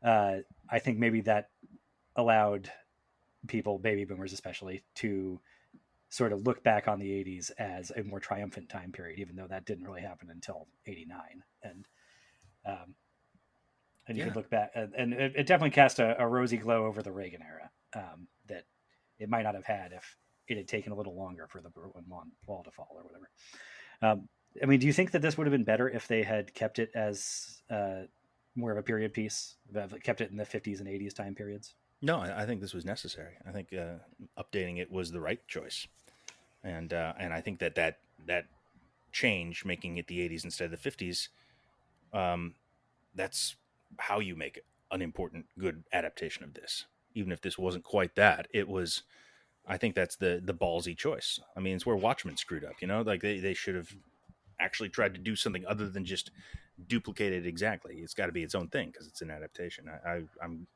I think maybe that allowed people, baby boomers especially, to sort of look back on the 80s as a more triumphant time period, even though that didn't really happen until 89. And you could look back, and it definitely cast a rosy glow over the Reagan era, that it might not have had if it had taken a little longer for the Berlin Wall to fall or whatever. I mean, do you think that this would have been better if they had kept it as more of a period piece, kept it in the 50s and 80s time periods? No, I think this was necessary. I think updating it was the right choice, and I think that change, making it the 80s instead of the 50s, that's how you make an important, good adaptation of this. Even if this wasn't quite that, it was. I think that's the ballsy choice. I mean, it's where Watchmen screwed up. Like they should have actually tried to do something other than just duplicate it exactly. It's got to be its own thing because it's an adaptation.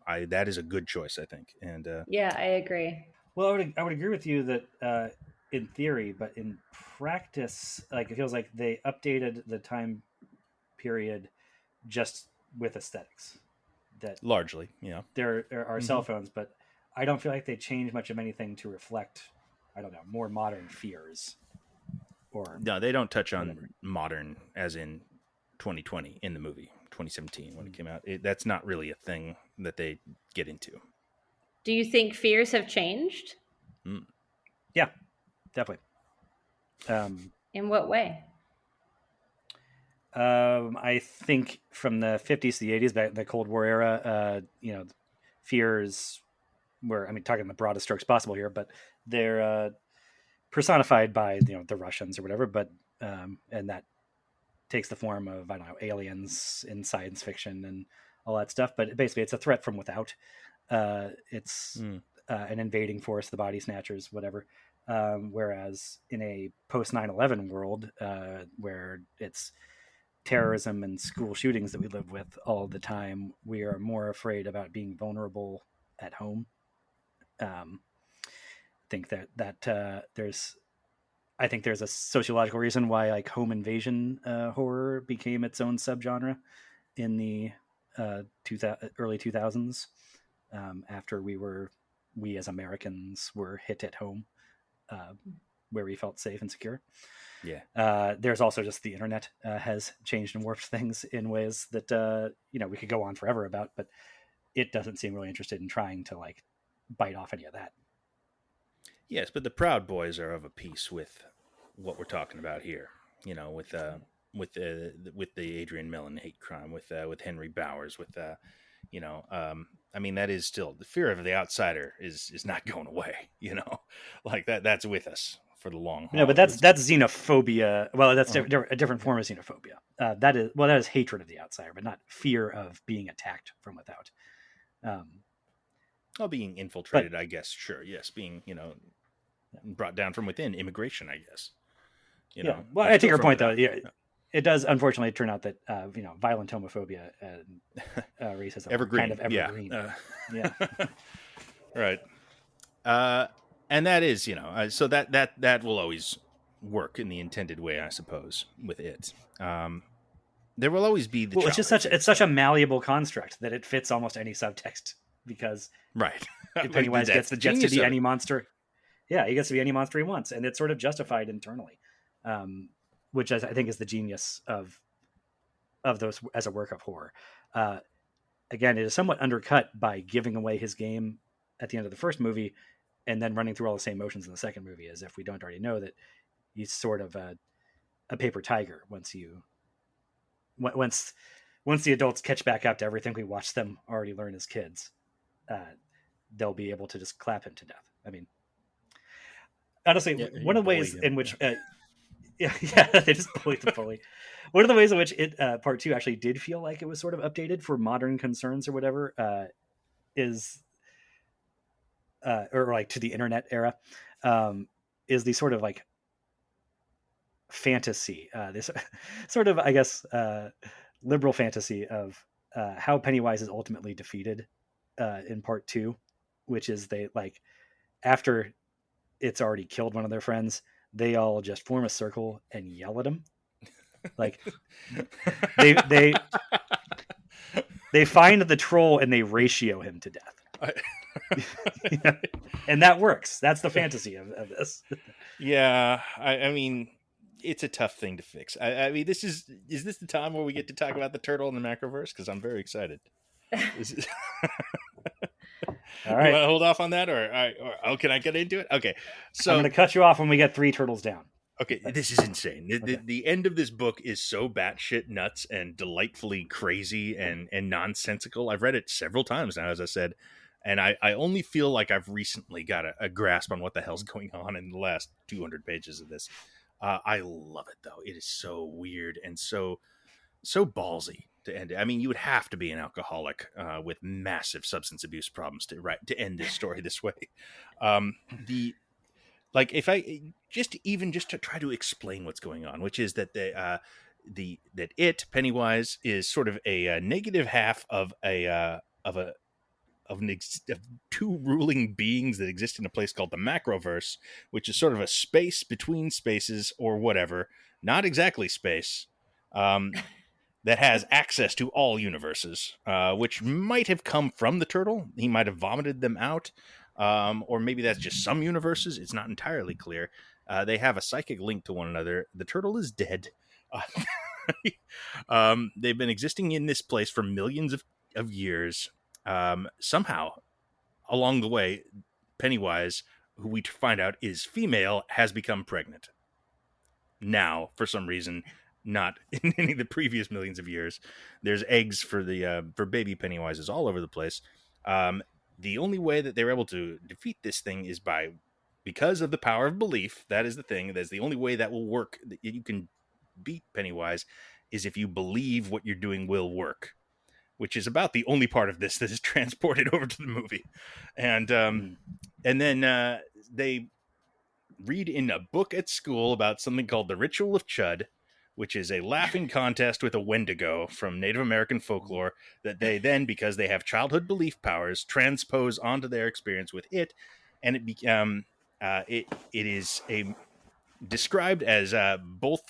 I that is a good choice, I think. And Yeah, I agree. Well, I would agree with you that in theory, but in practice, like it feels like they updated the time period just with aesthetics. That largely, yeah. there are cell phones, but I don't feel like they changed much of anything to reflect, I don't know, more modern fears or No, they don't touch on whatever. modern as in 2020 in the movie 2017 when it came out. That's not really a thing that they get into. Do you think fears have changed? Mm. Yeah, definitely. In what way? I think from the 50s to the 80s, back the Cold War era, fears were, I mean, talking the broadest strokes possible here, but they're personified by the Russians or whatever. But and that takes the form of, I don't know, aliens in science fiction and all that stuff. But basically, it's a threat from without. It's an invading force, the body snatchers, whatever. Whereas in a post 9/11 world, where it's terrorism and school shootings that we live with all the time, we are more afraid about being vulnerable at home. Think that there's I think there's a sociological reason why like home invasion horror became its own subgenre in the early 2000s, after we as Americans were hit at home, uh, where we felt safe and secure. Yeah. There's also just the internet has changed and warped things in ways that we could go on forever about, but it doesn't seem really interested in trying to like bite off any of that. Yes, but the Proud Boys are of a piece with what we're talking about here. With the Adrian Mellon hate crime, with Henry Bowers, I mean, that is still the fear of the outsider is not going away. Like that's with us for the long haul. No, but that's xenophobia. Well, that's a different form of xenophobia. That is hatred of the outsider, but not fear of being attacked from without. Being infiltrated, I guess. Sure, yes, being brought down from within, immigration, I guess. Yeah. Well, I take your point though. Yeah, it does unfortunately turn out that violent homophobia and racism evergreen, kind of evergreen. Yeah. Right. And that is, so that will always work in the intended way, I suppose, with it. There will always be the. Well, it's such a malleable construct that it fits almost any subtext, because right. Pennywise gets to be any monster. Yeah, he gets to be any monster he wants, and it's sort of justified internally, which I think is the genius of those as a work of horror. Again, it is somewhat undercut by giving away his game at the end of the first movie, and then running through all the same motions in the second movie, as if we don't already know that he's sort of a paper tiger once the adults catch back up to everything we watched them already learn as kids. They'll be able to just clap him to death. I mean, honestly, one of the ways in which they just bully the bully. One of the ways in which it part 2 actually did feel like it was sort of updated for modern concerns or whatever is or like to the internet era, is the sort of like fantasy, this sort of, I guess, liberal fantasy of how Pennywise is ultimately defeated in part 2, which is they like after it's already killed one of their friends, they all just form a circle and yell at him. Like they find the troll and they ratio him to death. And that works. That's the fantasy of this. Yeah, I mean, it's a tough thing to fix. I mean, is this the time where we get to talk about the turtle in the macroverse? Because I'm very excited. All right. You want to hold off on that, or can I get into it? Okay, so I'm going to cut you off when we get 3 turtles down. Okay, this is insane. The end of this book is so batshit nuts and delightfully crazy and nonsensical. I've read it several times now, as I said, and I only feel like I've recently got a grasp on what the hell's going on in the last 200 pages of this. I love it, though. It is so weird and so ballsy to end it. I mean, you would have to be an alcoholic with massive substance abuse problems to end this story this way. like if I just to try to explain what's going on, which is that that Pennywise is sort of a negative half of of two ruling beings that exist in a place called the Macroverse, which is sort of a space between spaces or whatever, not exactly space, that has access to all universes, which might have come from the turtle. He might have vomited them out, or maybe that's just some universes. It's not entirely clear. They have a psychic link to one another. The turtle is dead. They've been existing in this place for millions of years. Somehow, along the way, Pennywise, who we find out is female, has become pregnant. Now, for some reason, not in any of the previous millions of years. There's eggs for baby Pennywises all over the place. The only way that they're able to defeat this thing is because of the power of belief. That is the thing. That's the only way that will work. That you can beat Pennywise is if you believe what you're doing will work, which is about the only part of this that is transported over to the movie. And then they read in a book at school about something called the Ritual of Chud, which is a laughing contest with a Wendigo from Native American folklore that they then, because they have childhood belief powers, transpose onto their experience with it. And it is described as both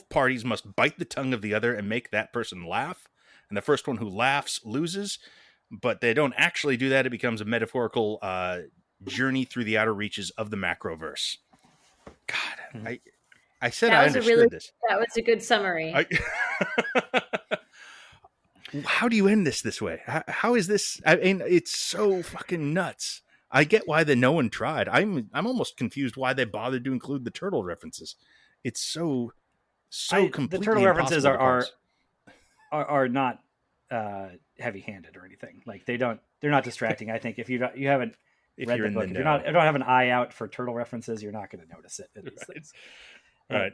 parties must bite the tongue of the other and make that person laugh. And the first one who laughs loses, but they don't actually do that. It becomes a metaphorical journey through the outer reaches of the Macroverse. God, I said I understood this. That was a good summary. How do you end this way? How is this? I mean, it's so fucking nuts. I get why no one tried. I'm almost confused why they bothered to include the turtle references. It's so completely. The turtle references are not heavy-handed or anything. Like they're not distracting. I think if you haven't read the book, if you don't have an eye out for turtle references, you're not going to notice it. Right.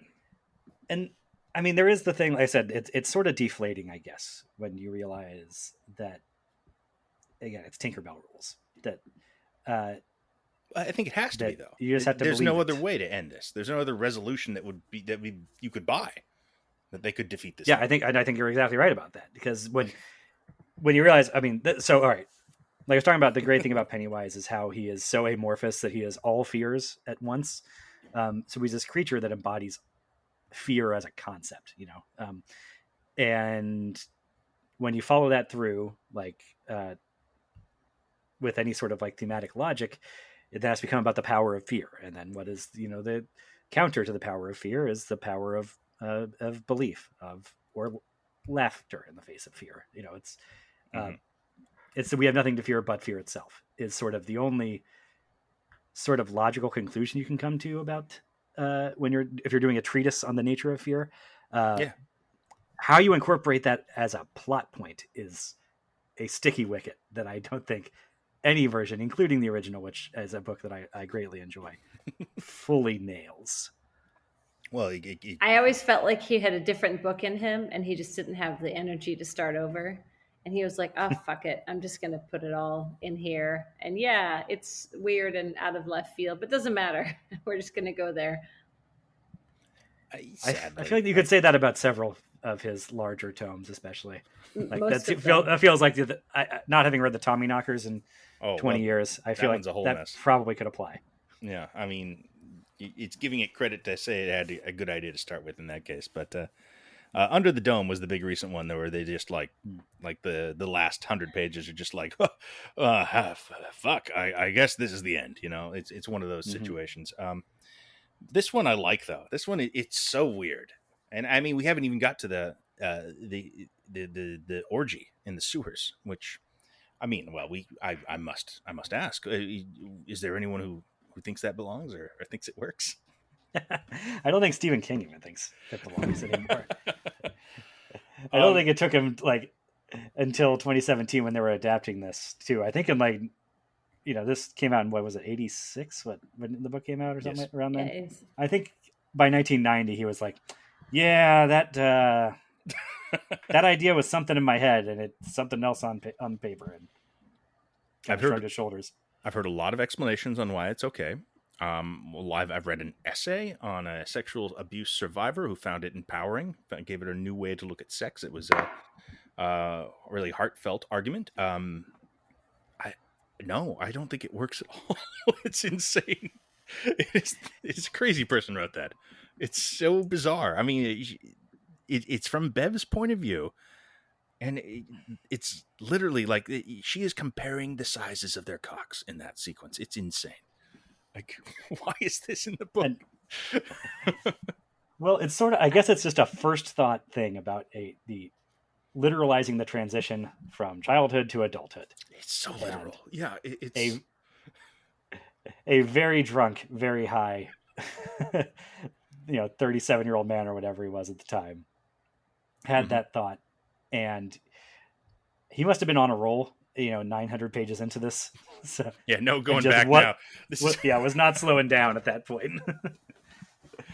And I mean, there is the thing. Like I said, it's sort of deflating, I guess, when you realize that again, it's Tinkerbell rules. That I think it has to be though. You just have to. There's no other way to end this. There's no other resolution you could buy that they could defeat this. Yeah, thing. I think you're exactly right about that, because when you realize, I mean, all right, like I was talking about, the great thing about Pennywise is how he is so amorphous that he has all fears at once. So he's this creature that embodies fear as a concept, and when you follow that through, like with any sort of like thematic logic, it has become about the power of fear. And then what is the counter to the power of fear is the power of belief, or laughter in the face of fear. It's we have nothing to fear but fear itself is sort of the only sort of logical conclusion you can come to about if you're doing a treatise on the nature of fear. How you incorporate that as a plot point is a sticky wicket that I don't think any version, including the original, which is a book that I greatly enjoy, fully nails. Well, I always felt like he had a different book in him, and he just didn't have the energy to start over. And he was like, "Oh, fuck it, I'm just gonna put it all in here." And yeah, it's weird and out of left field, but doesn't matter. We're just gonna go there. I feel like you could say that about several of his larger tomes, especially. Like that feels like not having read the Tommyknockers in 20 years. I feel like that mess. Probably could apply. Yeah, I mean, it's giving it credit to say it had a good idea to start with in that case. But Under the Dome was the big recent one, where they just like the last 100 pages are just like, fuck, I guess this is the end. It's one of those situations. This one I like though. This one it's so weird, and I mean we haven't even got to the orgy in the sewers, which I mean, well, I must ask: is there anyone who thinks that belongs or thinks it works? I don't think Stephen King even thinks it belongs anymore. I don't think it took him until 2017 when they were adapting this too. I think in this came out in, what was it, 86? When the book came out or something around then? Yeah, I think by 1990 he was like, yeah, that that idea was something in my head and it's something else on paper. And I've heard his shoulders. I've heard a lot of explanations on why it's okay. Well, I've read an essay on a sexual abuse survivor who found it empowering, gave it a new way to look at sex. It was a really heartfelt argument. I No, I don't think it works at all. It's insane. It's a crazy person wrote that. It's so bizarre. I mean, it's from Bev's point of view, and it's literally like she is comparing the sizes of their cocks in that sequence. It's insane. Like, why is this in the book? And well, it's sort of, I guess it's just a first thought thing about the literalizing the transition from childhood to adulthood. It's so literal. Yeah, it's a very drunk, very high, 37-year-old man or whatever he was at the time had that thought, and he must have been on a roll. 900 pages into this. So, yeah, no going back now. Was not slowing down at that point.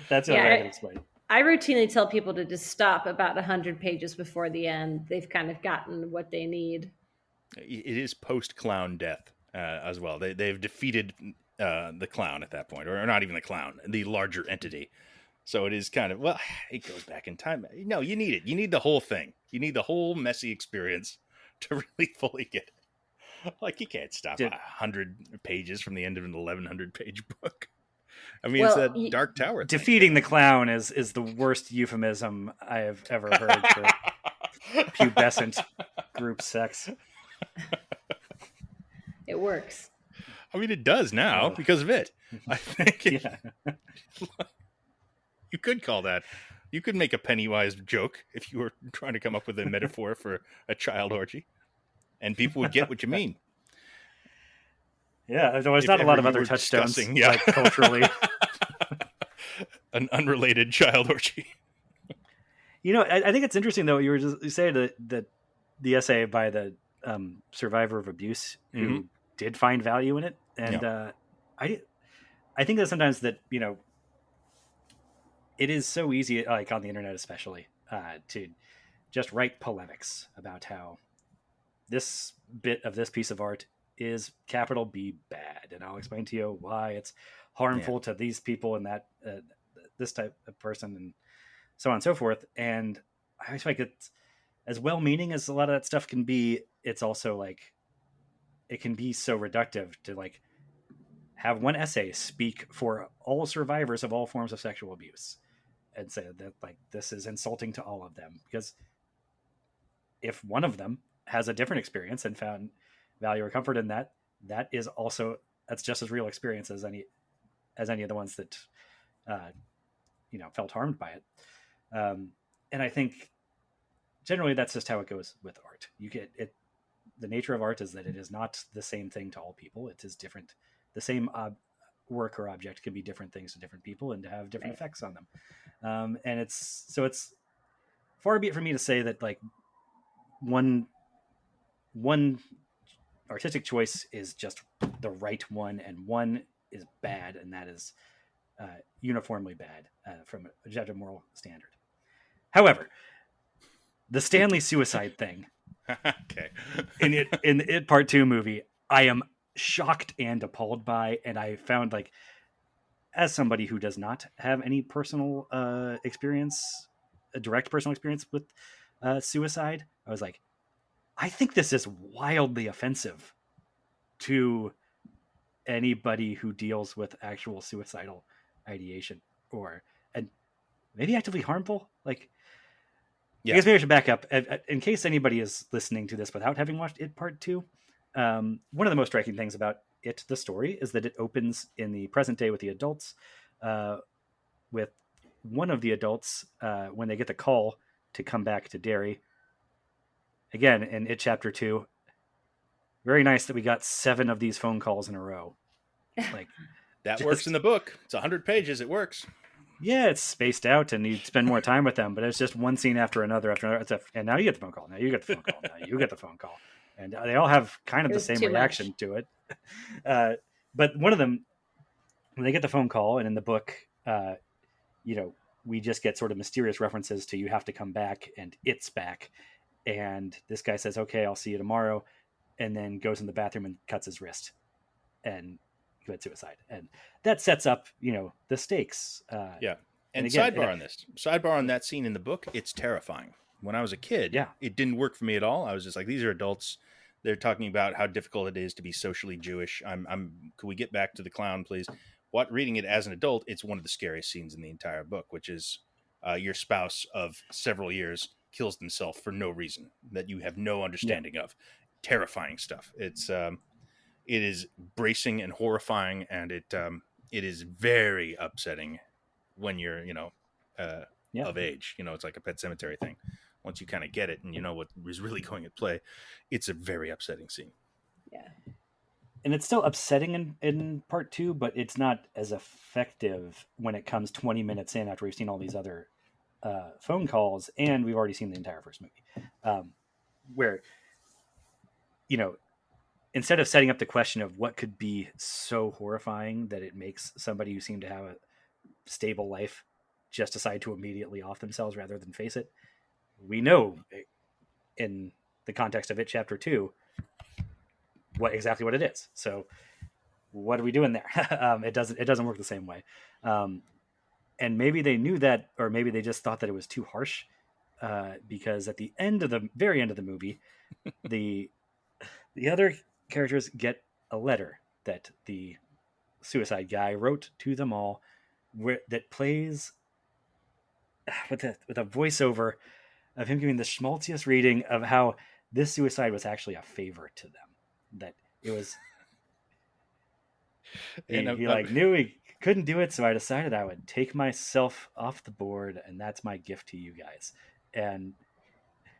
That's what I can explain. I routinely tell people to just stop about 100 pages before the end. They've kind of gotten what they need. It is post-clown death as well. They've defeated the clown at that point, or not even the clown, the larger entity. So it is kind of, well, it goes back in time. No, you need it. You need the whole thing. You need the whole messy experience to really fully get it. Like, you can't stop 100 pages from the end of an 1,100-page book. I mean, it's that Dark Tower thing. Defeating the clown is the worst euphemism I have ever heard for pubescent group sex. It works. I mean, it does now because of it. I think you could call that. You could make a Pennywise joke if you were trying to come up with a metaphor for a child orgy, and people would get what you mean. Yeah, there's not a lot of other touchstones, like culturally. An unrelated child orgy. I think it's interesting though. You say that the essay by the survivor of abuse who did find value in it, and I think that sometimes that it is so easy, like on the internet especially, to just write polemics about how this bit of this piece of art is capital B bad, and I'll explain to you why it's harmful to these people and that this type of person, and so on and so forth. And I always feel like it's, as well-meaning as a lot of that stuff can be, it's also like it can be so reductive to like have one essay speak for all survivors of all forms of sexual abuse and say that like this is insulting to all of them, because if one of them has a different experience and found value or comfort in that, that's just as real experience as any of the ones that felt harmed by it. And I think generally that's just how it goes with art. You get it. The nature of art is that it is not the same thing to all people. It is different. The same work or object can be different things to different people and to have different effects on them. And it's far be it from me to say that like one artistic choice is just the right one and one is bad, and that is uniformly bad from a objective moral standard. However, the Stanley suicide thing okay. in it Part 2 movie, I am shocked and appalled by, and I found, like, as somebody who does not have any personal experience, a direct personal experience with suicide, I was like, I think this is wildly offensive to anybody who deals with actual suicidal ideation, and maybe actively harmful. Like, I guess maybe I should back up in case anybody is listening to this without having watched It Part 2. One of the most striking things about it, the story, is that it opens in the present day with the adults, with one of the adults when they get the call to come back to Derry. Again, in It Chapter 2, very nice that we got 7 of these phone calls in a row. Like that works in the book. It's 100 pages. It works. Yeah, it's spaced out, and you spend more time with them. But it's just one scene after another after another. And now you get the phone call. Now you get the phone call. Now you get the phone call. And they all have kind of the same reaction to it. But one of them, when they get the phone call, and in the book, we just get sort of mysterious references to you have to come back, and it's back. And this guy says, okay, I'll see you tomorrow. And then goes in the bathroom and cuts his wrist. And commit suicide, and that sets up the stakes. Yeah. And again, sidebar on that scene in the book, it's terrifying. When I was a kid, it didn't work for me at all. I was just like, these are adults. They're talking about how difficult it is to be socially Jewish. Could we get back to the clown, please? Reading it as an adult, it's one of the scariest scenes in the entire book, which is your spouse of several years kills themselves for no reason that you have no understanding of. Terrifying stuff. It is bracing and horrifying, and it is very upsetting when you're of age. It's like a Pet Cemetery thing. Once you kind of get it and you know what is really going at play, it's a very upsetting scene. Yeah. And it's still upsetting in part 2, but it's not as effective when it comes 20 minutes in after we've seen all these other phone calls and we've already seen the entire first movie. Where, instead of setting up the question of what could be so horrifying that it makes somebody who seemed to have a stable life just decide to immediately off themselves rather than face it, we know in the context of it, chapter 2, exactly what it is. So what are we doing there? It doesn't work the same way. And maybe they knew that, or maybe they just thought that it was too harsh, because at the very end of the movie, the other characters get a letter that the suicide guy wrote to them all, that plays with a voiceover of him giving the schmaltziest reading of how this suicide was actually a favor to them. That it was, he knew he couldn't do it, so I decided I would take myself off the board, and that's my gift to you guys. And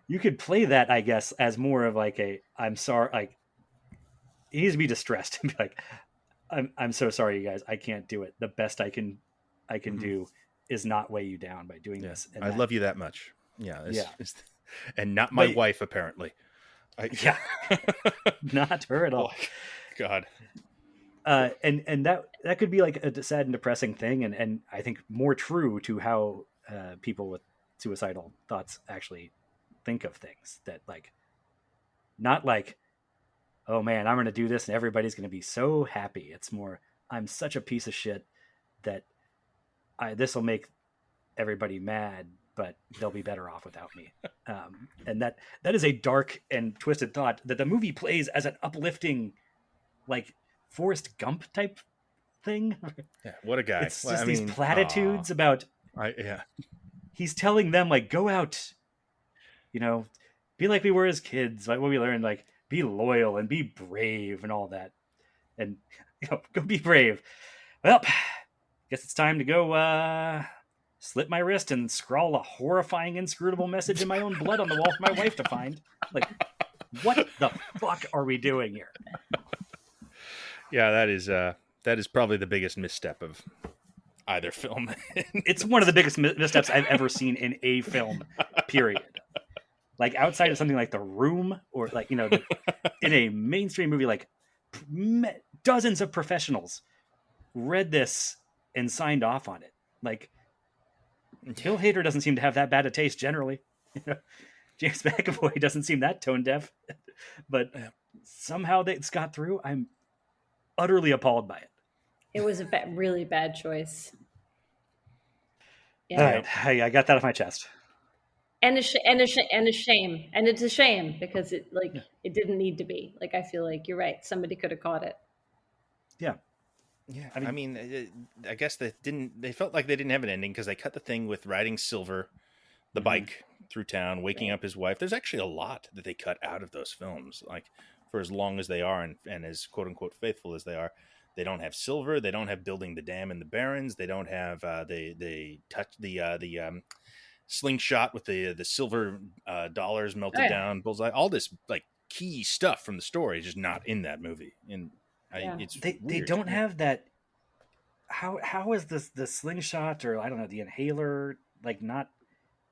you could play that, I guess, as more of like I'm sorry, like he needs to be distressed and be like, I'm so sorry, you guys, I can't do it. The best I can do is not weigh you down by doing this. And I love you that much. Yeah. And not my wife, apparently. Not her at all. Oh, God. And that could be like a sad and depressing thing, and I think more true to how people with suicidal thoughts actually think of things. That like, not like, oh man, I'm going to do this and everybody's going to be so happy. It's more, I'm such a piece of shit that this will make everybody mad, but they'll be better off without me. And that is a dark and twisted thought that the movie plays as an uplifting, like Forrest Gump type thing. Yeah, what a guy. It's just these platitudes about, he's telling them like, go out, be like we were as kids, like what we learned, like be loyal and be brave and all that. And, go be brave. Well, guess it's time to go slit my wrist and scrawl a horrifying, inscrutable message in my own blood on the wall for my wife to find. Like, what the fuck are we doing here? Yeah, that is probably the biggest misstep of either film. It's one of the biggest missteps I've ever seen in a film, period. Like outside of something like The Room, or like, in a mainstream movie, like dozens of professionals read this and signed off on it. Like, Bill Hader doesn't seem to have that bad a taste generally. James McAvoy doesn't seem that tone deaf, but somehow it's got through. I'm utterly appalled by it. It was a really bad choice. Yeah. All right, hey, I got that off my chest. And a shame, and it's a shame because it didn't need to be. Like, I feel like you're right. Somebody could have caught it. Yeah. Yeah, I mean, I guess they felt like they didn't have an ending because they cut the thing with riding Silver, the bike through town, waking up his wife. There's actually a lot that they cut out of those films, like for as long as they are and as quote unquote faithful as they are. They don't have Silver. They don't have building the dam in the Barrens. They don't have they touch the slingshot with the silver dollars melted down bullseye. All this like key stuff from the story is just not in that movie. And they don't have that. How is this the slingshot, or I don't know, the inhaler, like not?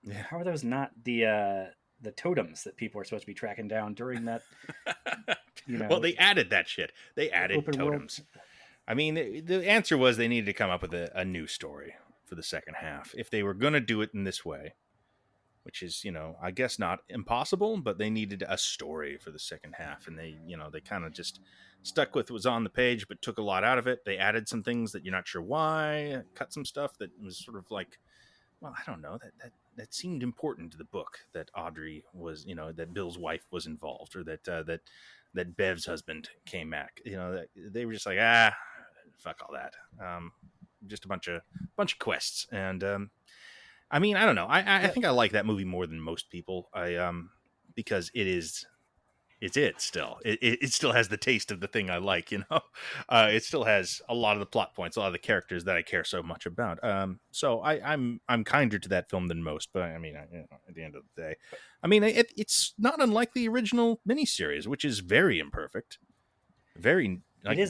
Yeah. How are those not the totems that people are supposed to be tracking down during that? Well, they added that shit. They added totems. World. I mean, the answer was they needed to come up with a new story for the second half if they were going to do it in this way. which is, I guess not impossible, but they needed a story for the second half, and they kind of just stuck with what was on the page, but took a lot out of it. They added some things that you're not sure why, cut some stuff that was sort of like, well, I don't know, that seemed important to the book, that Audrey was, that Bill's wife was involved, or that Bev's husband came back. That they were just like, fuck all that. Just a bunch of quests, and I mean, I don't know. I think I like that movie more than most people. Because it still it still has the taste of the thing I like. It still has a lot of the plot points, a lot of the characters that I care so much about. So I'm kinder to that film than most. But I mean, at the end of the day, I mean, it's not unlike the original miniseries, which is very imperfect, very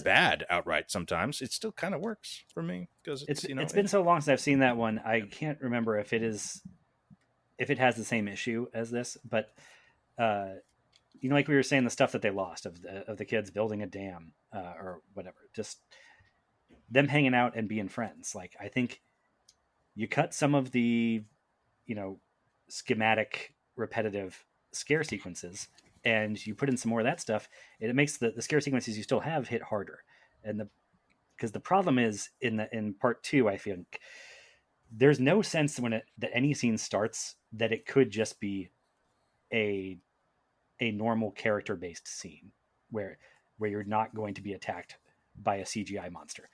bad outright. Sometimes it still kind of works for me because it's been so long since I've seen that one. I can't remember if it has the same issue as this, but like we were saying, the stuff that they lost of the kids building a dam or whatever, just them hanging out and being friends. Like, I think you cut some of the schematic repetitive scare sequences and you put in some more of that stuff, and it makes the scare sequences you still have hit harder. And because the problem is in part 2, I feel there's no sense that any scene starts that it could just be a normal character based scene where you're not going to be attacked by a CGI monster.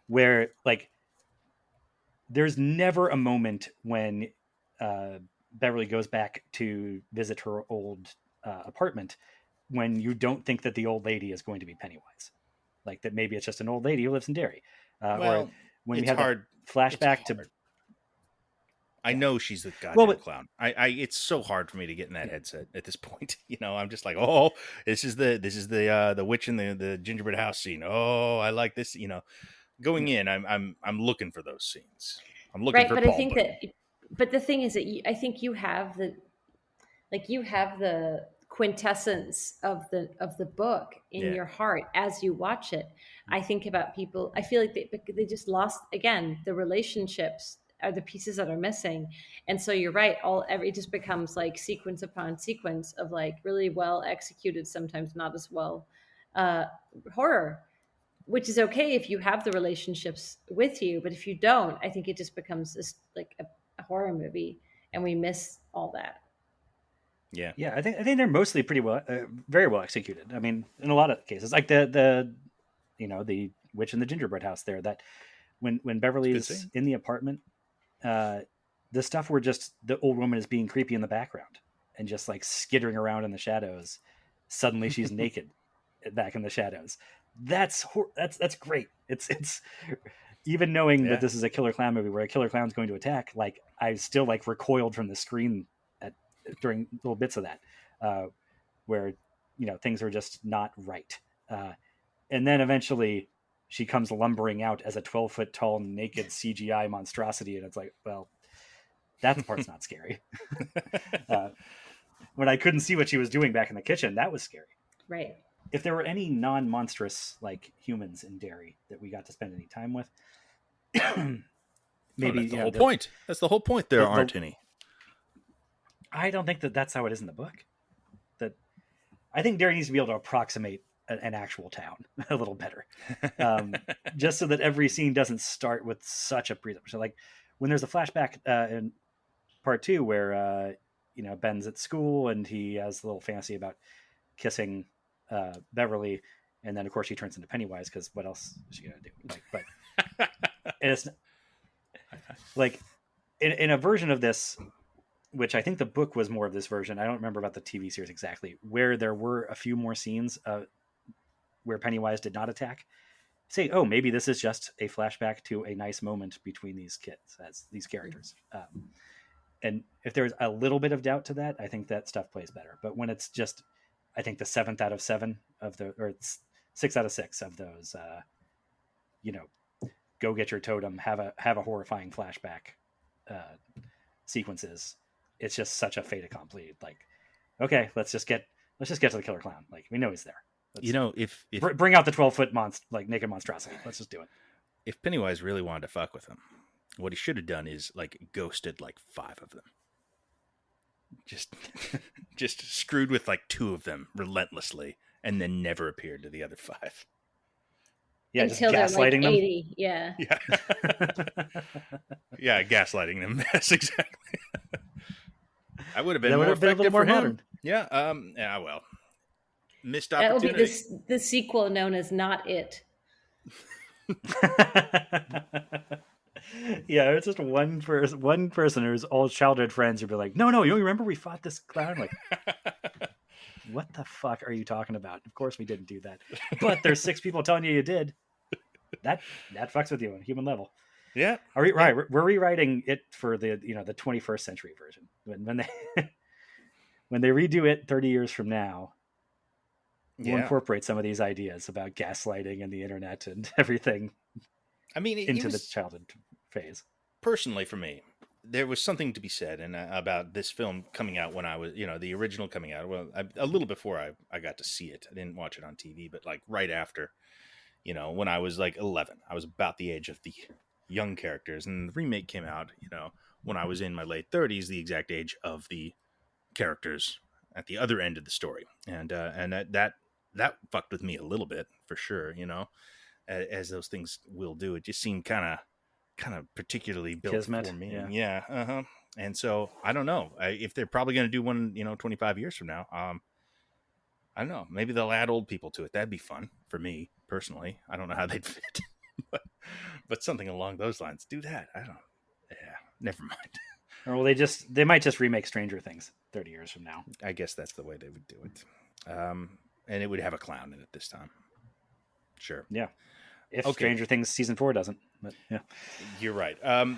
Where like there's never a moment when Beverly goes back to visit her old apartment when you don't think that the old lady is going to be Pennywise, like that maybe it's just an old lady who lives in Derry. Or when we have that flashback to, I know she's the goddamn clown. It's so hard for me to get in that headset at this point. I'm just like, oh, this is the witch in the gingerbread house scene. Oh, I like this. Going in, I'm looking for those scenes. I'm looking for. But Paul I think Bunyan. but the thing is that I think you have the quintessence of the book in your heart as you watch it. I think about people. I feel like they just lost, again, the relationships are the pieces that are missing. And so you're right. It just becomes like sequence upon sequence of like really well executed, sometimes not as well, horror, which is okay if you have the relationships with you. But if you don't, I think it just becomes like a horror movie, and we miss all that. Yeah. I think they're mostly pretty well, very well executed. I mean, in a lot of cases, like the witch in the gingerbread house there, that when Beverly's in the apartment, the stuff where just the old woman is being creepy in the background and just like skittering around in the shadows. Suddenly she's naked back in the shadows. That's great. It's even knowing that this is a killer clown movie where a killer clown's going to attack. Like, I still like recoiled from the screen during little bits of that, where things are just not right. And then eventually she comes lumbering out as a 12-foot tall naked CGI monstrosity, and it's like, well, that part's not scary. When I couldn't see what she was doing back in the kitchen, that was scary. Right. If there were any non-monstrous like humans in Derry that we got to spend any time with, maybe that's the whole point. That's the whole point. There aren't any. I don't think that's how it is in the book. That I think Derry needs to be able to approximate an actual town a little better, just so that every scene doesn't start with such a presumption. Like when there's a flashback in part 2 where Ben's at school and he has a little fantasy about kissing Beverly, and then of course she turns into Pennywise because what else is she gonna do? But and it's like in a version of this, which I think the book was more of this version. I don't remember about the TV series exactly, where there were a few more scenes where Pennywise did not attack. Say, oh, maybe this is just a flashback to a nice moment between these kids as these characters. And if there's a little bit of doubt to that, I think that stuff plays better. But when it's just, I think the 7th out of 7 of or it's 6 out of 6 of those, go get your totem, have a horrifying flashback sequences. It's just such a fait accompli. Like, okay, let's just get to the killer clown. Like, we know he's there. If bring out the 12-foot naked monstrosity. Let's just do it. If Pennywise really wanted to fuck with him, what he should have done is like ghosted like 5 of them. just just screwed with like 2 of them relentlessly, and then never appeared to the other 5. Yeah, just Until they're like gaslighting them. 80. Yeah. Yeah, yeah, gaslighting them. Yes, exactly. I would have been That would more have been a little effective more for him. modern. Yeah. Yeah. Well, missed That will be opportunity. the sequel known as Not It. Yeah, it's just one person who's all childhood friends who'd be like, no, you remember we fought this clown? Like, what the fuck are you talking about? Of course we didn't do that. But there's 6 people telling you did. That fucks with you on a human level. Yeah. Are we right? We're rewriting it for the the 21st century version. When they when they redo it 30 years from now, we'll Yeah. incorporate some of these ideas about gaslighting and the internet and everything I mean, it into the was childhood phase. personally for me. There was something to be said and about this film coming out when I was, the original coming out. Well, a little before I got to see it. I didn't watch it on TV, but like right after, when I was like 11, I was about the age of the young characters, and the remake came out, when I was in my late 30s, the exact age of the characters at the other end of the story, and that fucked with me a little bit for sure, as those things will do. It just seemed kind of particularly built Kismet, for me. yeah. Yeah. Uh-huh. And so I don't know if they're probably going to do one, 25 years from now. I don't know. Maybe they'll add old people to it. That'd be fun for me personally. I don't know how they'd fit, but something along those lines. Do that. I don't. Yeah. Never mind. Or will they might just remake Stranger Things 30 years from now. I guess that's the way they would do it. And it would have a clown in it this time. Sure. Yeah. If Okay. Stranger Things season 4 doesn't, but yeah. You're right.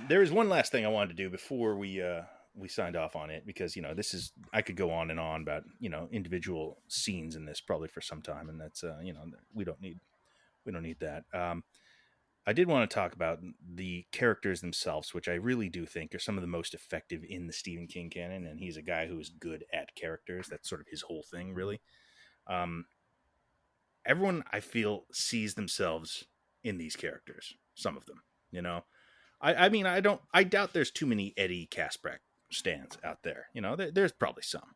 There is one last thing I wanted to do before we signed off on it, because this is, I could go on and on about individual scenes in this probably for some time, and that's we don't need that. I did want to talk about the characters themselves, which I really do think are some of the most effective in the Stephen King canon, and he's a guy who is good at characters. That's sort of his whole thing, really. Everyone, I feel, sees themselves in these characters. Some of them, I mean, I doubt there's too many Eddie Kaspbrak stands out there. There's probably some,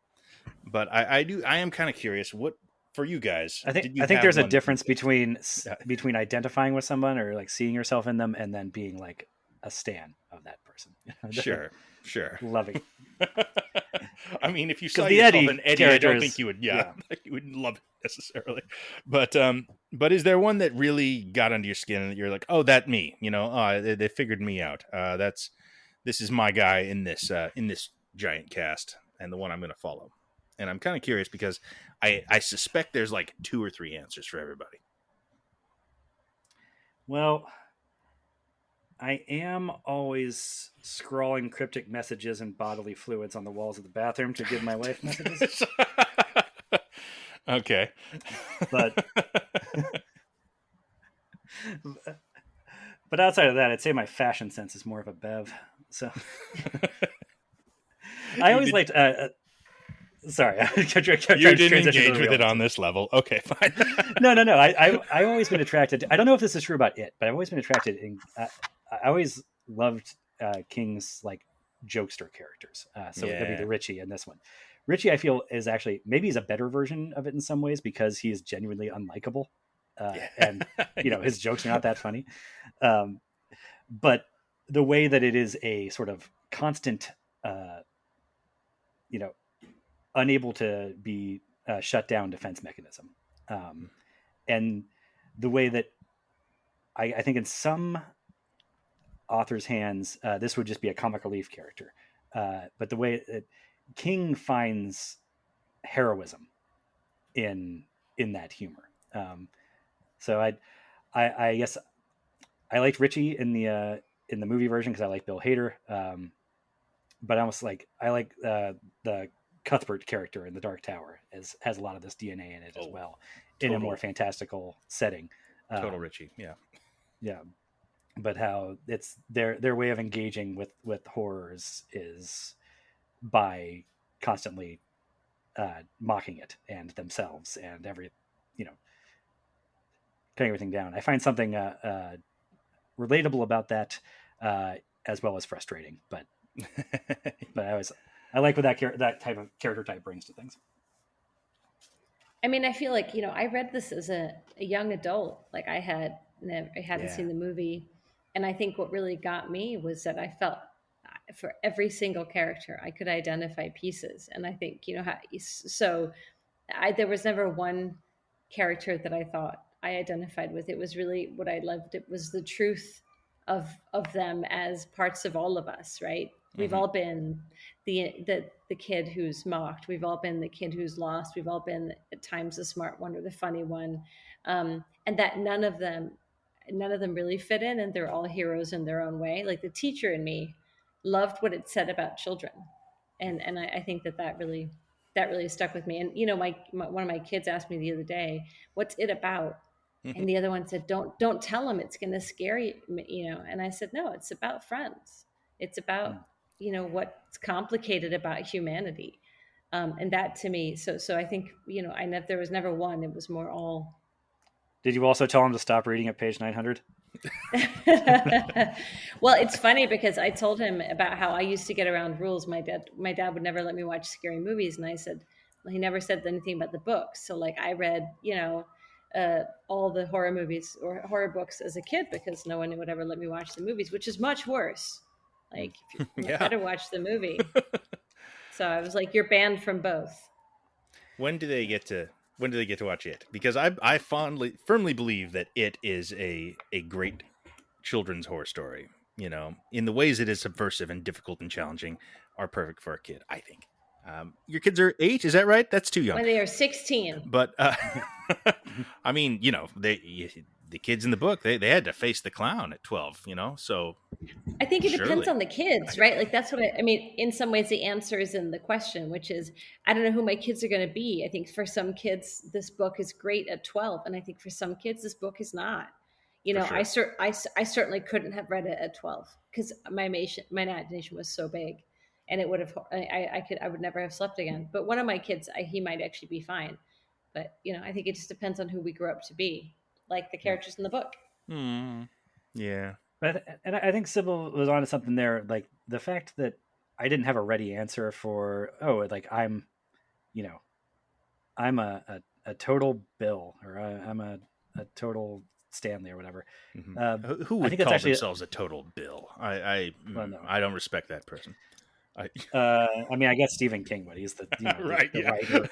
but I am kind of curious what, for you guys. I think there's a difference between identifying with someone or like seeing yourself in them and then being like a stan of that person. Sure. Loving. I mean, if you saw the yourself Eddie in Eddie, I don't think you would. Yeah. You wouldn't love it necessarily. But is there one that really got under your skin and you're like, oh, that me? They figured me out. This is my guy in this giant cast, and the one I'm going to follow. And I'm kind of curious because I suspect there's like 2 or 3 answers for everybody. Well, I am always scrawling cryptic messages and bodily fluids on the walls of the bathroom to give my wife messages. Okay. But outside of that, I'd say my fashion sense is more of a bev. So I always liked. Sorry, you didn't engage with it on this level. Okay, fine. No. I've always been attracted. I don't know if this is true about it, but I've always been attracted. I always loved King's like jokester characters. So that'd be the Richie in this one. Richie, I feel, is actually maybe he's a better version of it in some ways because he is genuinely unlikable, and his jokes are not that funny. But the way that it is a sort of constant, unable to be shut down defense mechanism, and the way that I think in some author's hands this would just be a comic relief character, but the way that King finds heroism in that humor. So I guess I liked Richie in the movie version because I like Bill Hader, but I almost like the Cuthbert character in The Dark Tower has a lot of this DNA in it as well, in a more fantastical setting. Total Richie, yeah. But how it's their way of engaging with horrors is by constantly mocking it and themselves and cutting everything down. I find something relatable about that, as well as frustrating. But I like what that type of character type brings to things. I mean, I feel like, I read this as a young adult. Like I hadn't Yeah. seen the movie. And I think what really got me was that I felt for every single character, I could identify pieces. And I think, so there was never one character that I thought I identified with. It was really what I loved. It was the truth of them as parts of all of us, right? We've Hmm. all been the kid who's mocked. We've all been the kid who's lost. We've all been at times the smart one or the funny one, and that none of them really fit in, and they're all heroes in their own way. Like the teacher in me loved what it said about children, and I think that really stuck with me. And one of my kids asked me the other day, "What's it about?" Hmm. And the other one said, "Don't tell them, it's going to scare you." And I said, "No, it's about friends. It's about Mm. what's complicated about humanity." And that to me, so I think there was never one. It was more all. Did you also tell him to stop reading at page 900? Well, it's funny because I told him about how I used to get around rules. My dad would never let me watch scary movies, and I said, well, he never said anything about the books. So like I read, all the horror movies or horror books as a kid because no one would ever let me watch the movies, which is much worse. Like if you Yeah. better watch the movie. So I was like, you're banned from both. When do they get to watch it? Because I firmly believe that it is a great children's horror story. In the ways it is subversive and difficult and challenging, are perfect for a kid. I think. Your kids are 8, is that right? That's too young. When they are 16. But I mean, the kids in the book they had to face the clown at 12. So I think it depends surely. on the kids, right? Like that's what I mean. In some ways, the answer is in the question, which is I don't know who my kids are going to be. I think for some kids, this book is great at 12, and I think for some kids, this book is not. For I, sure. I certainly couldn't have read it at 12 because my imagination was so big, and it would have I would never have slept again. But one of my kids, he might actually be fine. But I think it just depends on who we grew up to be, like the characters in the book. Yeah. And I think Sybil was onto something there. Like the fact that I didn't have a ready answer for, like you know, I'm a total Bill, or I'm a total Stanley or whatever. Hmm. Uh, Who I would think that's call actually, themselves a total Bill? I well, no. I don't respect that person. I, I mean, I guess Stephen King, but he's the right? the Yeah. writer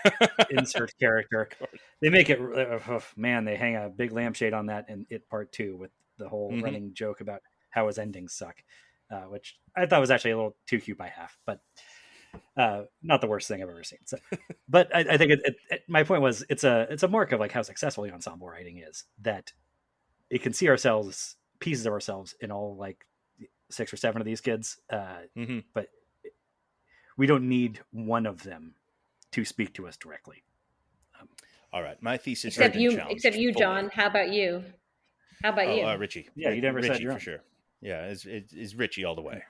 insert character. Of course. They make it, oh, man, they hang a big lampshade on that in It Part 2 with the whole Hmm. running joke about how his endings suck, which I thought was actually a little too cute by half, but not the worst thing I've ever seen. So, but I think my point was it's a mark of like how successful the ensemble writing is, that it can see pieces of ourselves in all like 6 or 7 of these kids, Hmm. but we don't need one of them to speak to us directly. All right. My thesis has Except been you, challenged John. fully. How about you? How about Oh, you? Richie. Yeah, you never said Richie your for own. sure. Yeah, it's Richie all the way.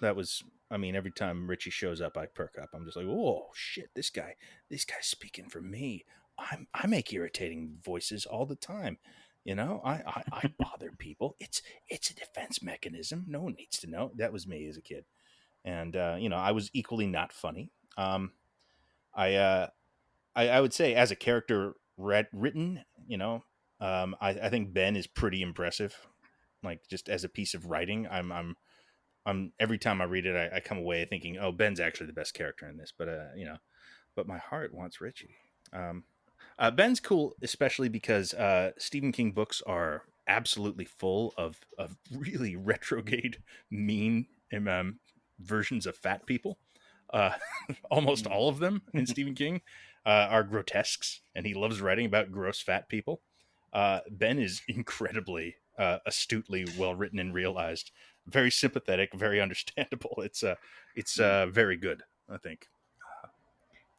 That was. I mean, every time Richie shows up, I perk up. I'm just like, oh shit, this guy's speaking for me. I make irritating voices all the time. I bother people. It's a defense mechanism. No one needs to know. That was me as a kid, and I was equally not funny. I I would say as a character written, I think Ben is pretty impressive. Like just as a piece of writing, I'm every time I read it, I come away thinking, oh, Ben's actually the best character in this. But but my heart wants Richie. Um, Ben's cool, especially because Stephen King books are absolutely full of really retrograde, mean versions of fat people. Uh, Almost all of them in Stephen King are grotesques, and he loves writing about gross fat people. Ben is incredibly astutely well written and realized, very sympathetic, very understandable. It's very good, I think,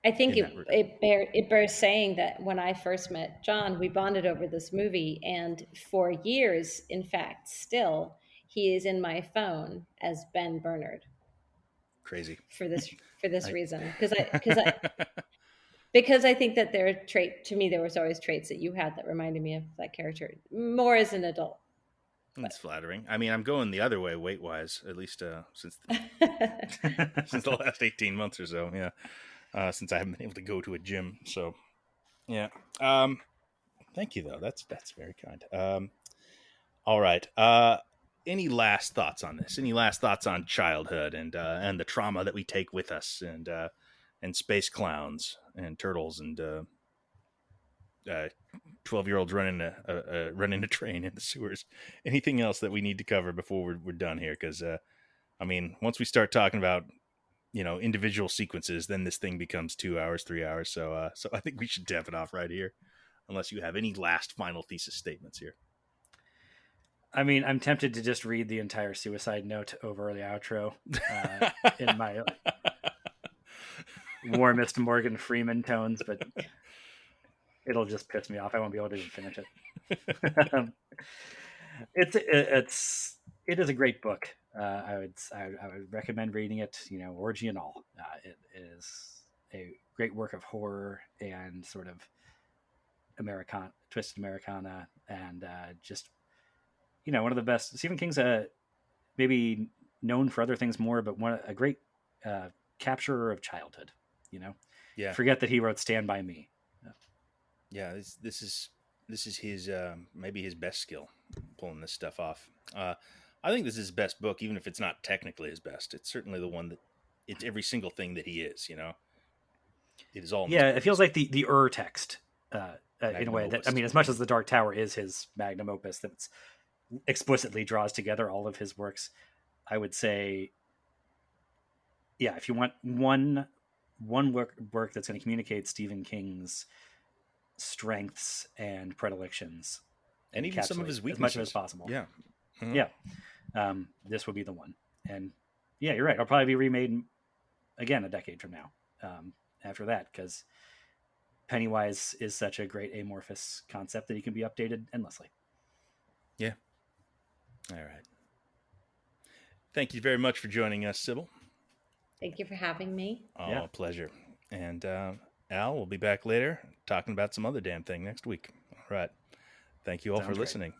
I think in that regard. it bears saying that when I first met John, we bonded over this movie, and for years, in fact, still he is in my phone as Ben Bernard Crazy. for this I, reason because I think that there was always traits that you had that reminded me of that character more as an adult. That's flattering. I mean, I'm going the other way weight wise, at least since since the last 18 months or so. Yeah, since I haven't been able to go to a gym. So yeah. Thank you though. That's very kind. All right. Any last thoughts on this? Any last thoughts on childhood and the trauma that we take with us, and space clowns and turtles and 12-year-olds running a train in the sewers? Anything else that we need to cover before we're done here? Because I mean, once we start talking about individual sequences, then this thing becomes 2 hours, 3 hours. So I think we should tap it off right here, unless you have any last final thesis statements here. I mean, I'm tempted to just read the entire suicide note over the outro in my warmest Morgan Freeman tones, but it'll just piss me off. I won't be able to even finish it. It is a great book. I would recommend reading it. Orgy and all. It is a great work of horror and sort of twisted Americana, and just one of the best. Stephen King's maybe known for other things more, but a great capturer of childhood. Yeah. Forget that he wrote Stand By Me. Yeah, this is his maybe his best skill, pulling this stuff off. I think this is his best book, even if it's not technically his best. It's certainly the one that it's every single thing that he is. It is all. Yeah, it feels like the text in a way opus. that, I mean, as much as The Dark Tower is his magnum opus that explicitly draws together all of his works, I would say, yeah, if you want one work that's going to communicate Stephen King's strengths and predilections, and even some of his weaknesses, as much of as possible. Yeah, mm-hmm. Yeah. This would be the one. And yeah, you're right. It'll probably be remade again a decade from now. After that, because Pennywise is such a great amorphous concept that he can be updated endlessly. Yeah. All right. Thank you very much for joining us, Sybille. Thank you for having me. Oh, yeah. Pleasure. And Al, we'll be back later talking about some other damn thing next week. All right. Thank you all for listening.